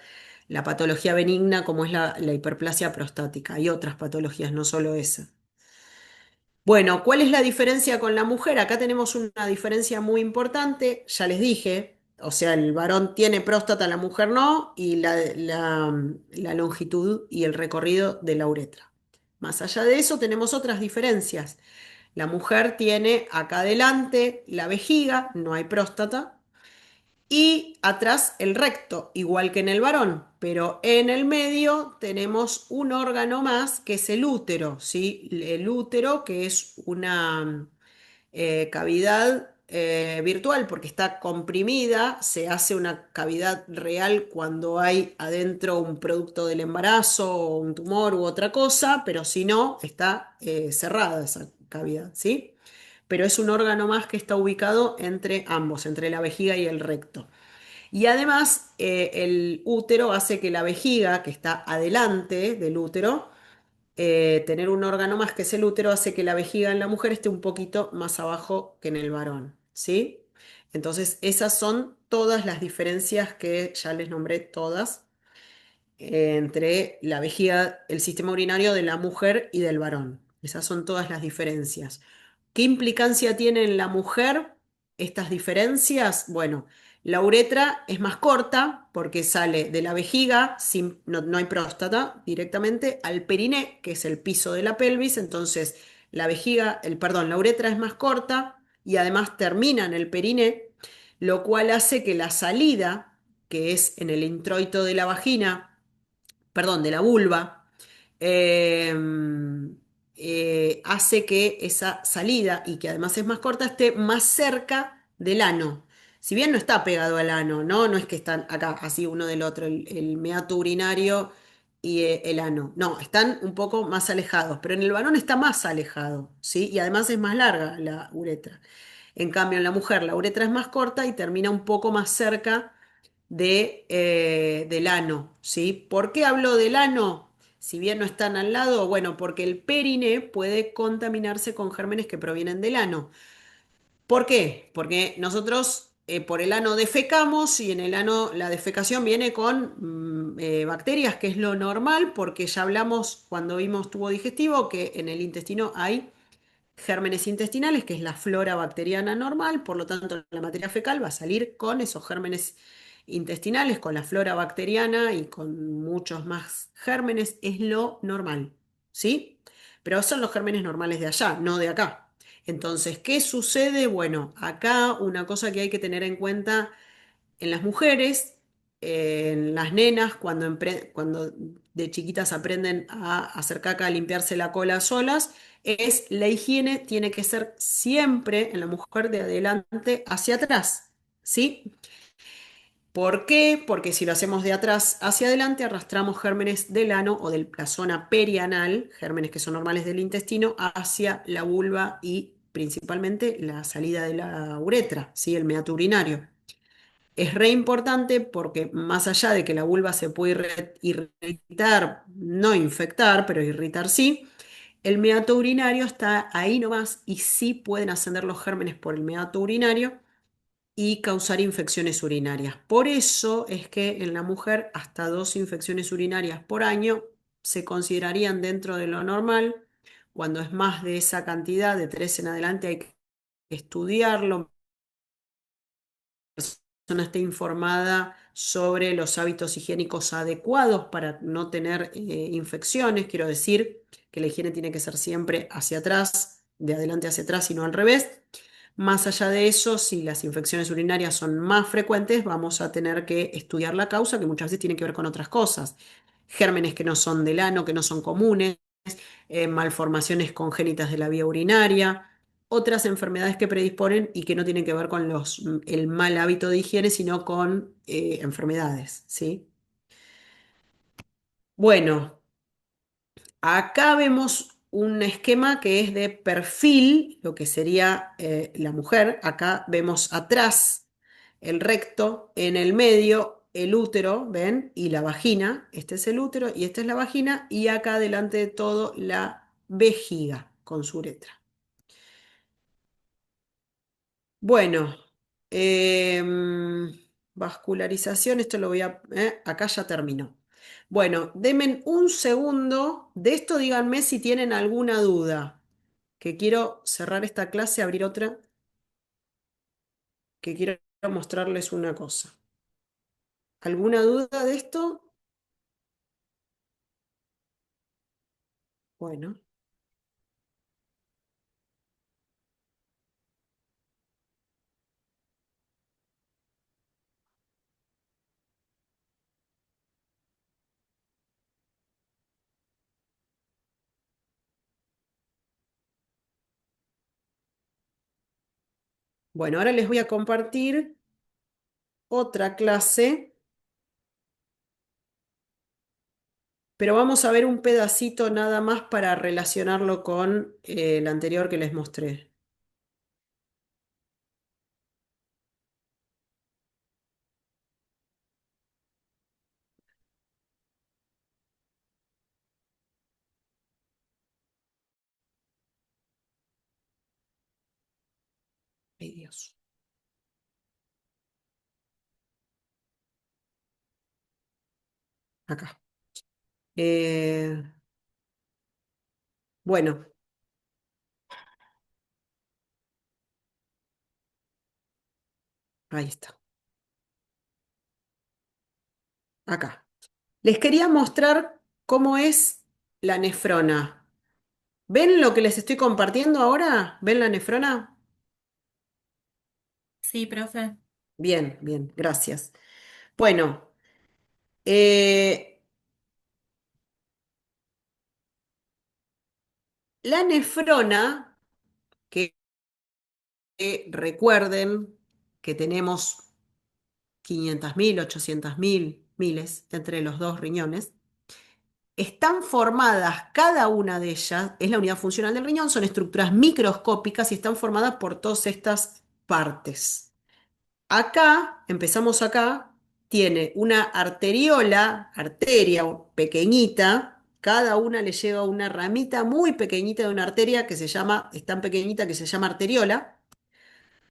la patología benigna como es la hiperplasia prostática. Hay otras patologías, no solo esa. Bueno, ¿cuál es la diferencia con la mujer? Acá tenemos una diferencia muy importante, ya les dije, o sea, el varón tiene próstata, la mujer no, y la longitud y el recorrido de la uretra. Más allá de eso, tenemos otras diferencias. La mujer tiene acá adelante la vejiga, no hay próstata, y atrás el recto, igual que en el varón, pero en el medio tenemos un órgano más que es el útero, ¿sí? El útero que es una cavidad virtual porque está comprimida, se hace una cavidad real cuando hay adentro un producto del embarazo o un tumor u otra cosa, pero si no, está cerrada esa cavidad, ¿sí? Pero es un órgano más que está ubicado entre ambos, entre la vejiga y el recto. Y además, el útero hace que la vejiga, que está adelante del útero, tener un órgano más que es el útero, hace que la vejiga en la mujer esté un poquito más abajo que en el varón, ¿sí? Entonces, esas son todas las diferencias que ya les nombré todas entre la vejiga, el sistema urinario de la mujer y del varón. Esas son todas las diferencias. ¿Qué implicancia tiene en la mujer estas diferencias? Bueno, la uretra es más corta porque sale de la vejiga, no hay próstata, directamente al periné, que es el piso de la pelvis. Entonces, la uretra es más corta y además termina en el periné, lo cual hace que la salida, que es en el introito de la vagina, perdón, de la vulva, eh, hace que esa salida, y que además es más corta, esté más cerca del ano. Si bien no está pegado al ano, ¿no? No es que están acá, así uno del otro, el meato urinario y el ano. No, están un poco más alejados, pero en el varón está más alejado, ¿sí? Y además es más larga la uretra. En cambio, en la mujer la uretra es más corta y termina un poco más cerca del ano, ¿sí? ¿Por qué hablo del ano? Si bien no están al lado, bueno, porque el perine puede contaminarse con gérmenes que provienen del ano. ¿Por qué? Porque nosotros por el ano defecamos y en el ano la defecación viene con bacterias, que es lo normal, porque ya hablamos cuando vimos tubo digestivo que en el intestino hay gérmenes intestinales, que es la flora bacteriana normal, por lo tanto la materia fecal va a salir con esos gérmenes intestinales, con la flora bacteriana y con muchos más gérmenes, es lo normal, ¿sí? Pero son los gérmenes normales de allá, no de acá. Entonces, ¿qué sucede? Bueno, acá una cosa que hay que tener en cuenta en las mujeres, en las nenas, cuando de chiquitas aprenden a hacer caca, a limpiarse la cola solas, es la higiene tiene que ser siempre en la mujer de adelante hacia atrás, ¿sí? ¿Por qué? Porque si lo hacemos de atrás hacia adelante, arrastramos gérmenes del ano o de la zona perianal, gérmenes que son normales del intestino, hacia la vulva y principalmente la salida de la uretra, ¿sí? El meato urinario. es re importante porque más allá de que la vulva se puede irritar, no infectar, pero irritar sí, el meato urinario está ahí nomás y sí pueden ascender los gérmenes por el meato urinario y causar infecciones urinarias. Por eso es que en la mujer hasta 2 infecciones urinarias por año se considerarían dentro de lo normal. Cuando es más de esa cantidad, de 3 en adelante, hay que estudiarlo, persona esté informada sobre los hábitos higiénicos adecuados para no tener infecciones. Quiero decir que la higiene tiene que ser siempre hacia atrás, de adelante hacia atrás y no al revés. Más allá de eso, si las infecciones urinarias son más frecuentes, vamos a tener que estudiar la causa, que muchas veces tiene que ver con otras cosas. Gérmenes que no son del ano, que no son comunes, malformaciones congénitas de la vía urinaria, otras enfermedades que predisponen y que no tienen que ver con el mal hábito de higiene, sino con enfermedades, ¿sí? Bueno, acá vemos un esquema que es de perfil, lo que sería la mujer. Acá vemos atrás el recto, en el medio el útero, ¿ven? Y la vagina. Este es el útero y esta es la vagina. Y acá delante de todo la vejiga con su uretra. Bueno, vascularización, esto lo voy a... acá ya terminó. Bueno, denme un segundo. De esto díganme si tienen alguna duda. Que quiero cerrar esta clase, abrir otra, que quiero mostrarles una cosa. ¿Alguna duda de esto? Bueno, bueno, ahora les voy a compartir otra clase, pero vamos a ver un pedacito nada más para relacionarlo con la anterior que les mostré. Ay, Dios. Acá. Eh, bueno, ahí está. Acá. Les quería mostrar cómo es la nefrona. ¿Ven lo que les estoy compartiendo ahora? ¿Ven la nefrona? Sí, profe. Bien, bien, gracias. Bueno, eh, la nefrona, que recuerden que tenemos 500.000, 800.000, miles entre los dos riñones, están formadas, cada una de ellas, es la unidad funcional del riñón, son estructuras microscópicas y están formadas por todas estas partes. Acá, empezamos acá, tiene una arteriola, arteria pequeñita, cada una le lleva una ramita muy pequeñita de una arteria que se llama, es tan pequeñita que se llama arteriola.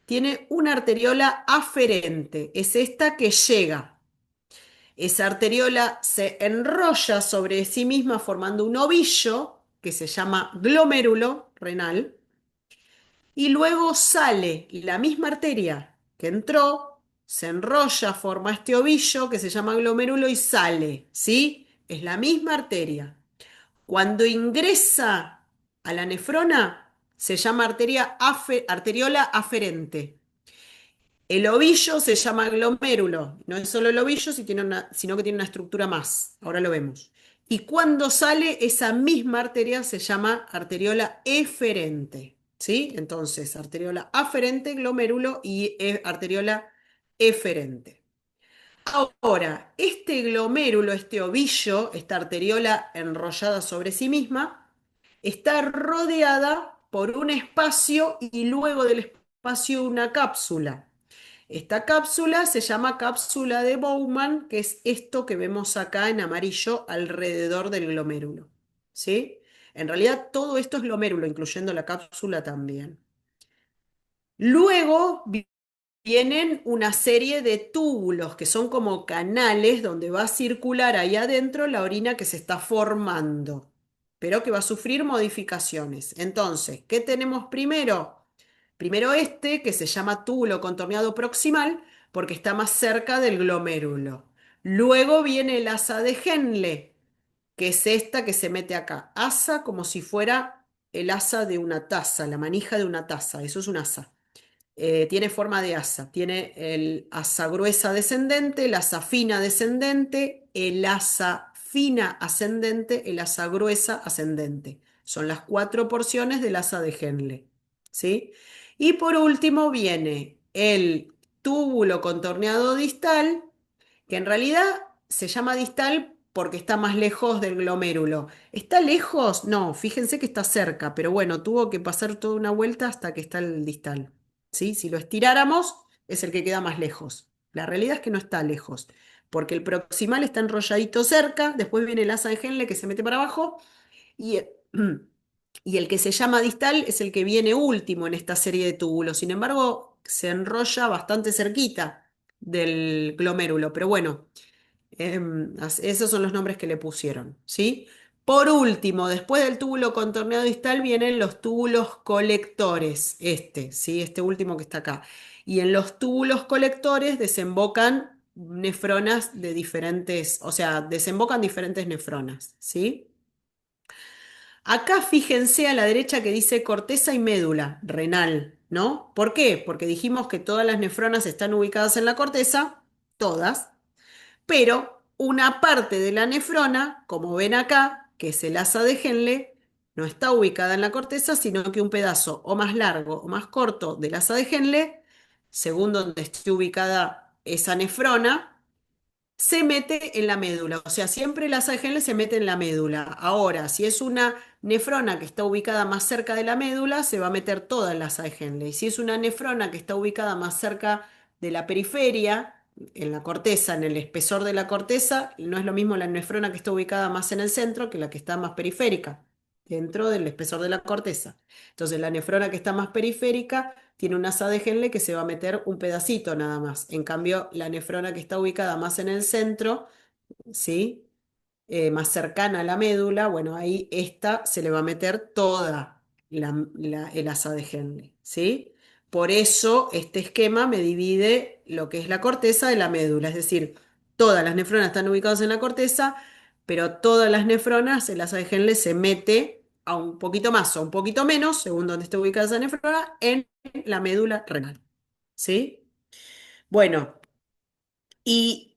Tiene una arteriola aferente, es esta que llega. Esa arteriola se enrolla sobre sí misma formando un ovillo que se llama glomérulo renal y luego sale la misma arteria que entró, se enrolla, forma este ovillo que se llama glomérulo y sale, ¿sí? Es la misma arteria. Cuando ingresa a la nefrona se llama arteriola aferente. El ovillo se llama glomérulo, no es solo el ovillo, sino que tiene una estructura más. Ahora lo vemos. Y cuando sale esa misma arteria se llama arteriola eferente. ¿Sí? Entonces, arteriola aferente, glomérulo y arteriola eferente. Ahora, este glomérulo, este ovillo, esta arteriola enrollada sobre sí misma, está rodeada por un espacio y luego del espacio una cápsula. Esta cápsula se llama cápsula de Bowman, que es esto que vemos acá en amarillo alrededor del glomérulo. ¿Sí? En realidad todo esto es glomérulo, incluyendo la cápsula también. Luego vienen una serie de túbulos que son como canales donde va a circular ahí adentro la orina que se está formando, pero que va a sufrir modificaciones. Entonces, ¿qué tenemos primero? Primero este, que se llama túbulo contorneado proximal, porque está más cerca del glomérulo. Luego viene el asa de Henle, que es esta que se mete acá. Asa como si fuera el asa de una taza, la manija de una taza. Eso es un asa. Tiene forma de asa. Tiene el asa gruesa descendente, el asa fina descendente, el asa fina ascendente, el asa gruesa ascendente. Son las cuatro porciones del asa de Henle. ¿Sí? Y por último viene el túbulo contorneado distal, que en realidad se llama distal porque está más lejos del glomérulo. ¿Está lejos? No, fíjense que está cerca, pero bueno, tuvo que pasar toda una vuelta hasta que está el distal. ¿Sí? Si lo estiráramos, es el que queda más lejos. La realidad es que no está lejos, porque el proximal está enrolladito cerca, después viene el asa de Henle que se mete para abajo, y, y el que se llama distal es el que viene último en esta serie de túbulos. Sin embargo, se enrolla bastante cerquita del glomérulo, pero bueno, esos son los nombres que le pusieron, ¿sí? Por último, después del túbulo contorneado distal vienen los túbulos colectores, ¿sí? Este último que está acá. Y en los túbulos colectores desembocan nefronas de diferentes, o sea, desembocan diferentes nefronas, ¿sí? Acá fíjense a la derecha que dice corteza y médula renal, ¿no? ¿Por qué? Porque dijimos que todas las nefronas están ubicadas en la corteza, todas, pero una parte de la nefrona, como ven acá, que es el asa de Henle, no está ubicada en la corteza, sino que un pedazo o más largo o más corto del asa de Henle, según donde esté ubicada esa nefrona, se mete en la médula. O sea, siempre el asa de Henle se mete en la médula. Ahora, si es una nefrona que está ubicada más cerca de la médula, se va a meter toda el asa de Henle. Y si es una nefrona que está ubicada más cerca de la periferia, en la corteza, en el espesor de la corteza, no es lo mismo la nefrona que está ubicada más en el centro que la que está más periférica, dentro del espesor de la corteza. Entonces, la nefrona que está más periférica tiene un asa de Henle que se va a meter un pedacito nada más. En cambio, la nefrona que está ubicada más en el centro, ¿sí? Más cercana a la médula, bueno, ahí esta se le va a meter toda el asa de Henle, ¿sí? Por eso este esquema me divide lo que es la corteza de la médula, es decir, todas las nefronas están ubicadas en la corteza, pero todas las nefronas, el asa de Henle se mete a un poquito más o un poquito menos, según donde esté ubicada esa nefrona, en la médula renal, ¿sí? Bueno, y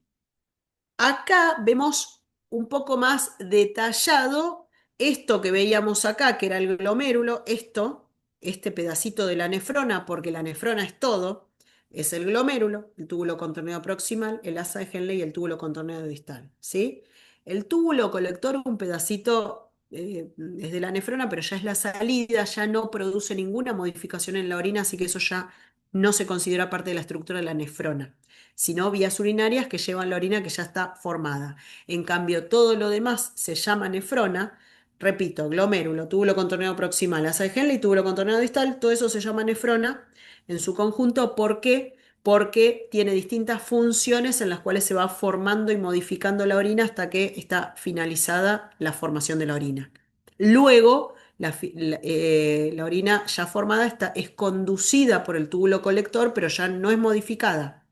acá vemos un poco más detallado esto que veíamos acá, que era el glomérulo, este pedacito de la nefrona, porque la nefrona es todo, es el glomérulo, el túbulo contorneado proximal, el asa de Henle y el túbulo contorneado distal, ¿sí? El túbulo colector, un pedacito es de la nefrona, pero ya es la salida, ya no produce ninguna modificación en la orina, así que eso ya no se considera parte de la estructura de la nefrona, sino vías urinarias que llevan la orina que ya está formada. En cambio, todo lo demás se llama nefrona. Repito, glomérulo, túbulo contorneado proximal, asa de Henle y túbulo contorneado distal, todo eso se llama nefrona en su conjunto. ¿Por qué? Porque tiene distintas funciones en las cuales se va formando y modificando la orina hasta que está finalizada la formación de la orina. Luego, la orina ya formada es conducida por el túbulo colector, pero ya no es modificada.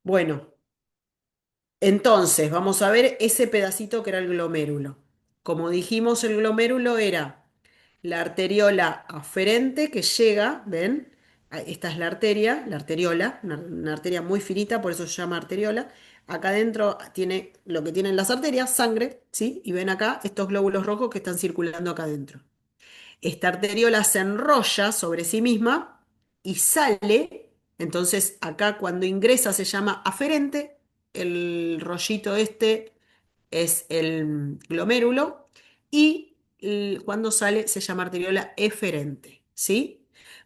Bueno, entonces vamos a ver ese pedacito que era el glomérulo. Como dijimos, el glomérulo era la arteriola aferente que llega, ¿ven? Esta es la arteria, la arteriola, una arteria muy finita, por eso se llama arteriola. Acá adentro tiene lo que tienen las arterias, sangre, ¿sí? Y ven acá estos glóbulos rojos que están circulando acá adentro. Esta arteriola se enrolla sobre sí misma y sale. Entonces acá cuando ingresa se llama aferente, el rollito este es el glomérulo y cuando sale se llama arteriola eferente, ¿sí?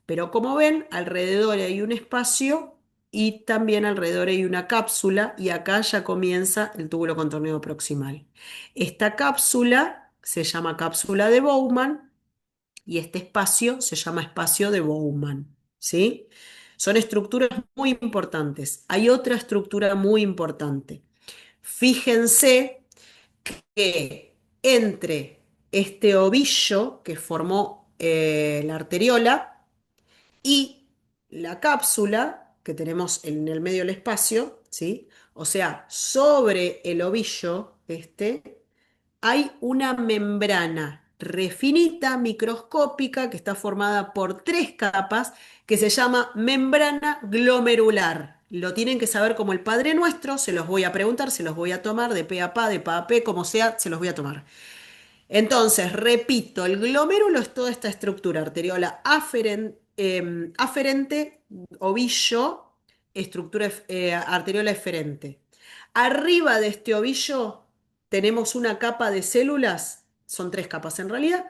Pero como ven, alrededor hay un espacio y también alrededor hay una cápsula y acá ya comienza el túbulo contorneado proximal. Esta cápsula se llama cápsula de Bowman y este espacio se llama espacio de Bowman, ¿sí? Son estructuras muy importantes. Hay otra estructura muy importante. Fíjense que entre este ovillo que formó la arteriola y la cápsula que tenemos en el medio del espacio, ¿sí? O sea, sobre el ovillo hay una membrana refinita, microscópica, que está formada por tres capas, que se llama membrana glomerular. Lo tienen que saber como el Padre Nuestro, se los voy a preguntar, se los voy a tomar de pe a pa, de pa a pe, como sea, se los voy a tomar. Entonces, repito, el glomérulo es toda esta estructura, arteriola aferente, ovillo, estructura arteriola eferente. Arriba de este ovillo tenemos una capa de células, son tres capas en realidad,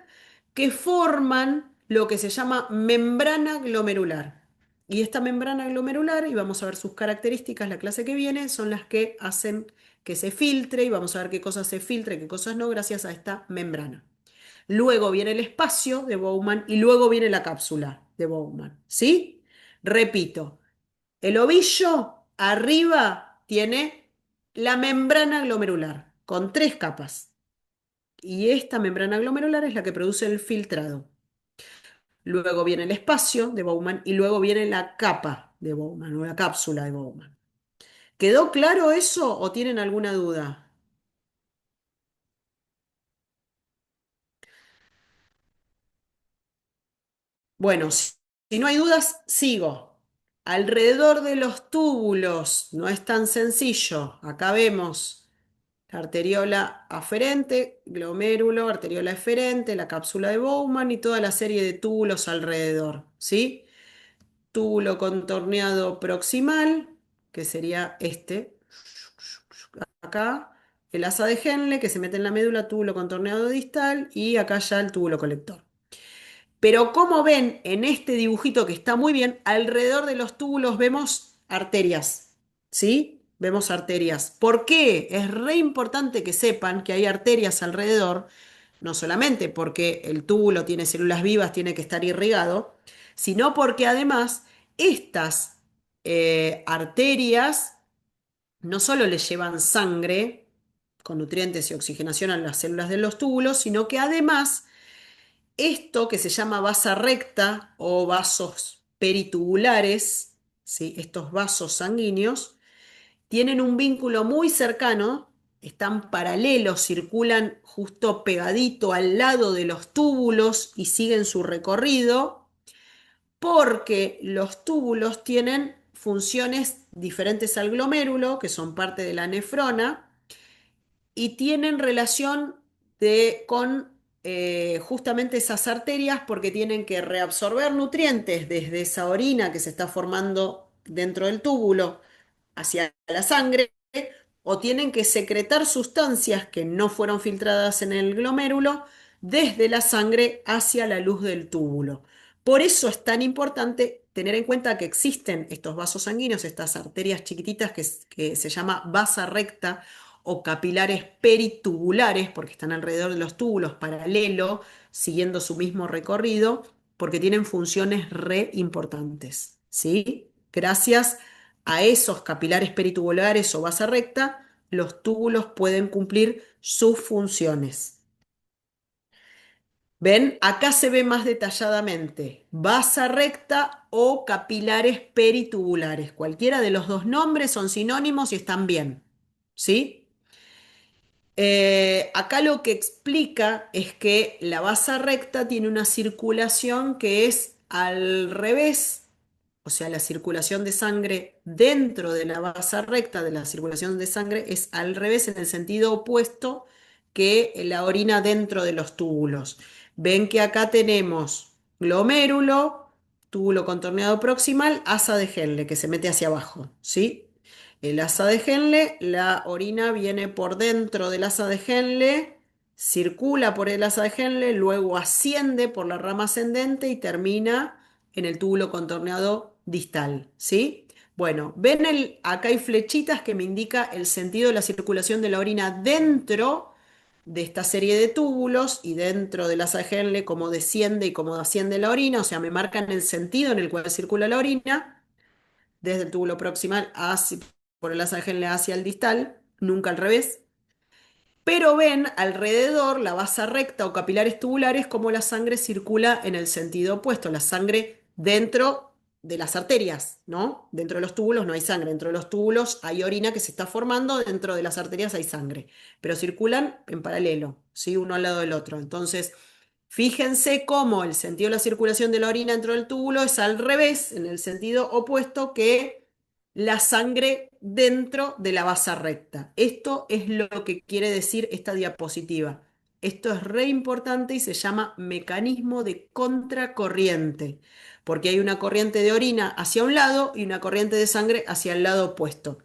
que forman lo que se llama membrana glomerular. Y esta membrana glomerular, y vamos a ver sus características la clase que viene, son las que hacen que se filtre y vamos a ver qué cosas se filtra y qué cosas no gracias a esta membrana. Luego viene el espacio de Bowman y luego viene la cápsula de Bowman, ¿sí? Repito, el ovillo arriba tiene la membrana glomerular con tres capas y esta membrana glomerular es la que produce el filtrado. Luego viene el espacio de Bowman y luego viene la capa de Bowman o la cápsula de Bowman. ¿Quedó claro eso o tienen alguna duda? Bueno, si no hay dudas, sigo. Alrededor de los túbulos, no es tan sencillo. Acá vemos la arteriola aferente, glomérulo, arteriola eferente, la cápsula de Bowman y toda la serie de túbulos alrededor, ¿sí? Túbulo contorneado proximal, que sería este, acá. El asa de Henle, que se mete en la médula, túbulo contorneado distal, y acá ya el túbulo colector. Pero como ven en este dibujito que está muy bien, alrededor de los túbulos vemos arterias, ¿sí? Vemos arterias. ¿Por qué? Es re importante que sepan que hay arterias alrededor, no solamente porque el túbulo tiene células vivas, tiene que estar irrigado, sino porque además estas arterias no solo le llevan sangre con nutrientes y oxigenación a las células de los túbulos, sino que además esto que se llama vasa recta o vasos peritubulares, ¿sí? Estos vasos sanguíneos, tienen un vínculo muy cercano, están paralelos, circulan justo pegadito al lado de los túbulos y siguen su recorrido, porque los túbulos tienen funciones diferentes al glomérulo, que son parte de la nefrona, y tienen relación con justamente esas arterias porque tienen que reabsorber nutrientes desde esa orina que se está formando dentro del túbulo hacia la sangre o tienen que secretar sustancias que no fueron filtradas en el glomérulo desde la sangre hacia la luz del túbulo. Por eso es tan importante tener en cuenta que existen estos vasos sanguíneos, estas arterias chiquititas que se llama vasa recta o capilares peritubulares, porque están alrededor de los túbulos paralelo, siguiendo su mismo recorrido, porque tienen funciones re importantes, ¿sí? Gracias a esos capilares peritubulares o vasa recta, los túbulos pueden cumplir sus funciones. ¿Ven? Acá se ve más detalladamente vasa recta o capilares peritubulares. Cualquiera de los dos nombres son sinónimos y están bien, ¿sí? Acá lo que explica es que la vasa recta tiene una circulación que es al revés, o sea, la circulación de sangre dentro de la vasa recta de la circulación de sangre es al revés, en el sentido opuesto que la orina dentro de los túbulos. Ven que acá tenemos glomérulo, túbulo contorneado proximal, asa de Henle, que se mete hacia abajo, ¿sí? El asa de Henle, la orina viene por dentro del asa de Henle, circula por el asa de Henle, luego asciende por la rama ascendente y termina en el túbulo contorneado distal, ¿sí? Bueno, ven acá hay flechitas que me indica el sentido de la circulación de la orina dentro de esta serie de túbulos y dentro del asa de Henle, cómo desciende y cómo asciende la orina, o sea, me marcan el sentido en el cual circula la orina, desde el túbulo proximal hacia, por el asa de Henle hacia el distal, nunca al revés. Pero ven alrededor la basa recta o capilares tubulares como la sangre circula en el sentido opuesto, la sangre dentro de las arterias, ¿no? Dentro de los túbulos no hay sangre, dentro de los túbulos hay orina que se está formando, dentro de las arterias hay sangre, pero circulan en paralelo, ¿sí? Uno al lado del otro. Entonces, fíjense cómo el sentido de la circulación de la orina dentro del túbulo es al revés, en el sentido opuesto que la sangre dentro de la basa recta. Esto es lo que quiere decir esta diapositiva. Esto es re importante y se llama mecanismo de contracorriente, porque hay una corriente de orina hacia un lado y una corriente de sangre hacia el lado opuesto.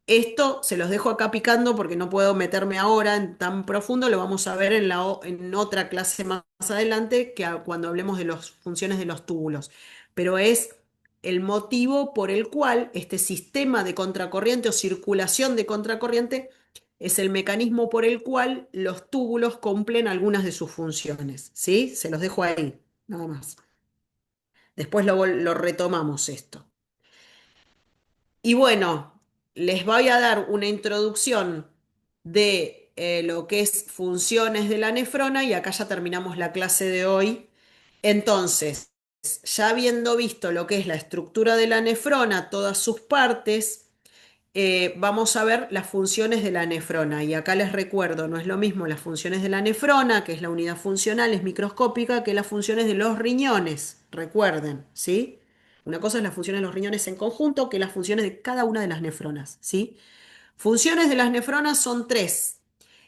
Esto se los dejo acá picando porque no puedo meterme ahora en tan profundo, lo vamos a ver en otra clase más adelante, cuando hablemos de las funciones de los túbulos. Pero es el motivo por el cual este sistema de contracorriente o circulación de contracorriente es el mecanismo por el cual los túbulos cumplen algunas de sus funciones. ¿Sí? Se los dejo ahí, nada más. Después lo retomamos esto. Y bueno, les voy a dar una introducción de lo que es funciones de la nefrona y acá ya terminamos la clase de hoy. Entonces, ya habiendo visto lo que es la estructura de la nefrona, todas sus partes, vamos a ver las funciones de la nefrona. Y acá les recuerdo, no es lo mismo las funciones de la nefrona, que es la unidad funcional, es microscópica, que las funciones de los riñones. Recuerden, ¿sí? Una cosa es las funciones de los riñones en conjunto, que las funciones de cada una de las nefronas, ¿sí? Funciones de las nefronas son tres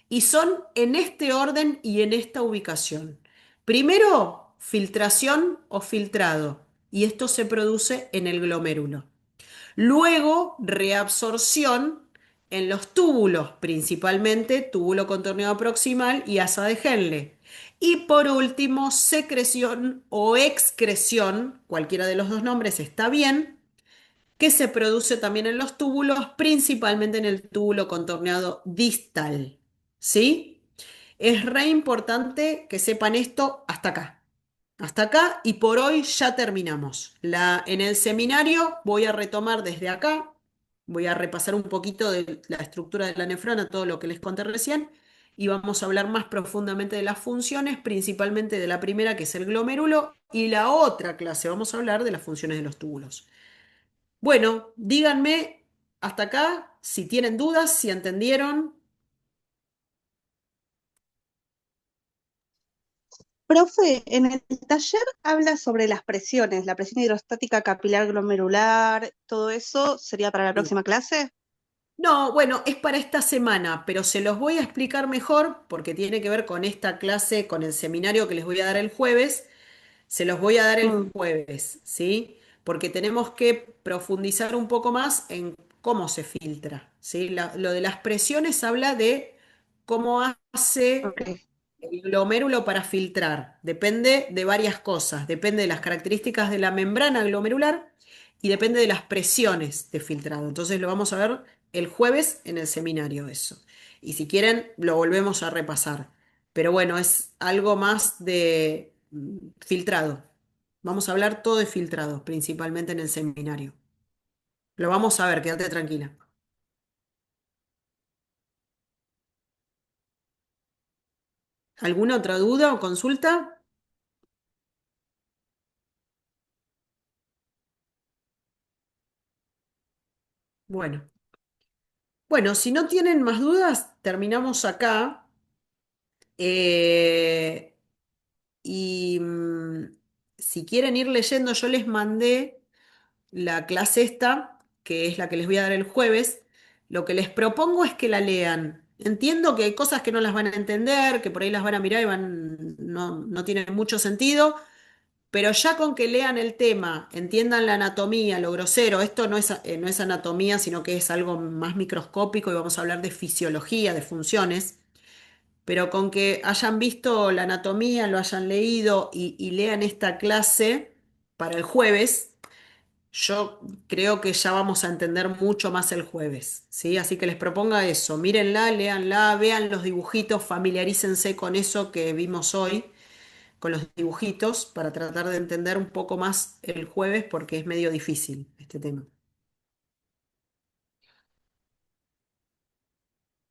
y son en este orden y en esta ubicación. Primero, filtración o filtrado, y esto se produce en el glomérulo. Luego, reabsorción en los túbulos, principalmente túbulo contorneado proximal y asa de Henle. Y por último, secreción o excreción, cualquiera de los dos nombres está bien, que se produce también en los túbulos, principalmente en el túbulo contorneado distal. ¿Sí? Es re importante que sepan esto hasta acá. Hasta acá y por hoy ya terminamos. En el seminario voy a retomar desde acá, voy a repasar un poquito de la estructura de la nefrona, todo lo que les conté recién, y vamos a hablar más profundamente de las funciones, principalmente de la primera, que es el glomérulo, y la otra clase vamos a hablar de las funciones de los túbulos. Bueno, díganme hasta acá si tienen dudas, si entendieron. Profe, en el taller habla sobre las presiones, la presión hidrostática capilar glomerular, todo eso sería para la Sí. próxima clase. No, bueno, es para esta semana, pero se los voy a explicar mejor porque tiene que ver con esta clase, con el seminario que les voy a dar el jueves. Se los voy a dar el Mm, jueves, ¿sí? Porque tenemos que profundizar un poco más en cómo se filtra, ¿sí? Lo de las presiones habla de cómo hace ok. el glomérulo para filtrar. Depende de varias cosas. Depende de las características de la membrana glomerular y depende de las presiones de filtrado. Entonces lo vamos a ver el jueves en el seminario eso. Y si quieren, lo volvemos a repasar. Pero bueno, es algo más de filtrado. Vamos a hablar todo de filtrado, principalmente en el seminario. Lo vamos a ver, quédate tranquila. ¿Alguna otra duda o consulta? Bueno. Bueno, si no tienen más dudas, terminamos acá. Eh, y si quieren ir leyendo, yo les mandé la clase esta, que es la que les voy a dar el jueves. Lo que les propongo es que la lean. Entiendo que hay cosas que no las van a entender, que por ahí las van a mirar y no tienen mucho sentido. Pero ya con que lean el tema, entiendan la anatomía, lo grosero, esto no es anatomía, sino que es algo más microscópico y vamos a hablar de fisiología, de funciones, pero con que hayan visto la anatomía, lo hayan leído y lean esta clase, para el jueves, yo creo que ya vamos a entender mucho más el jueves, ¿sí? Así que les propongo eso, mírenla, léanla, vean los dibujitos, familiarícense con eso que vimos hoy, con los dibujitos, para tratar de entender un poco más el jueves, porque es medio difícil este tema.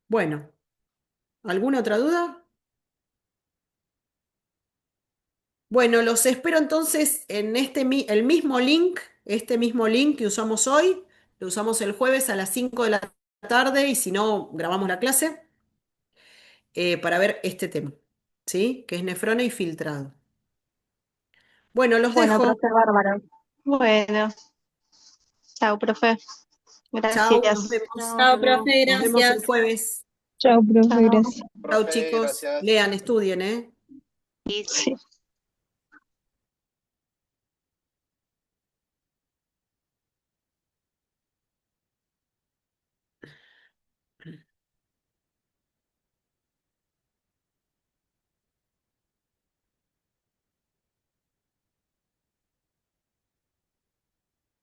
Bueno, ¿alguna otra duda? Bueno, los espero entonces en el mismo link, este mismo link que usamos hoy, lo usamos el jueves a las 5 de la tarde y si no, grabamos la clase para ver este tema, ¿sí? Que es nefrona y filtrado. Bueno, los Bueno, dejo. profe, bárbaro. Bueno, chao, profe. Chau, nos Gracias. vemos. Chao, profe, Nos vemos el gracias. jueves. Chao, profe, Chao. gracias. Chau, Profe, chicos. gracias. Lean, estudien, ¿eh? Sí, Sí.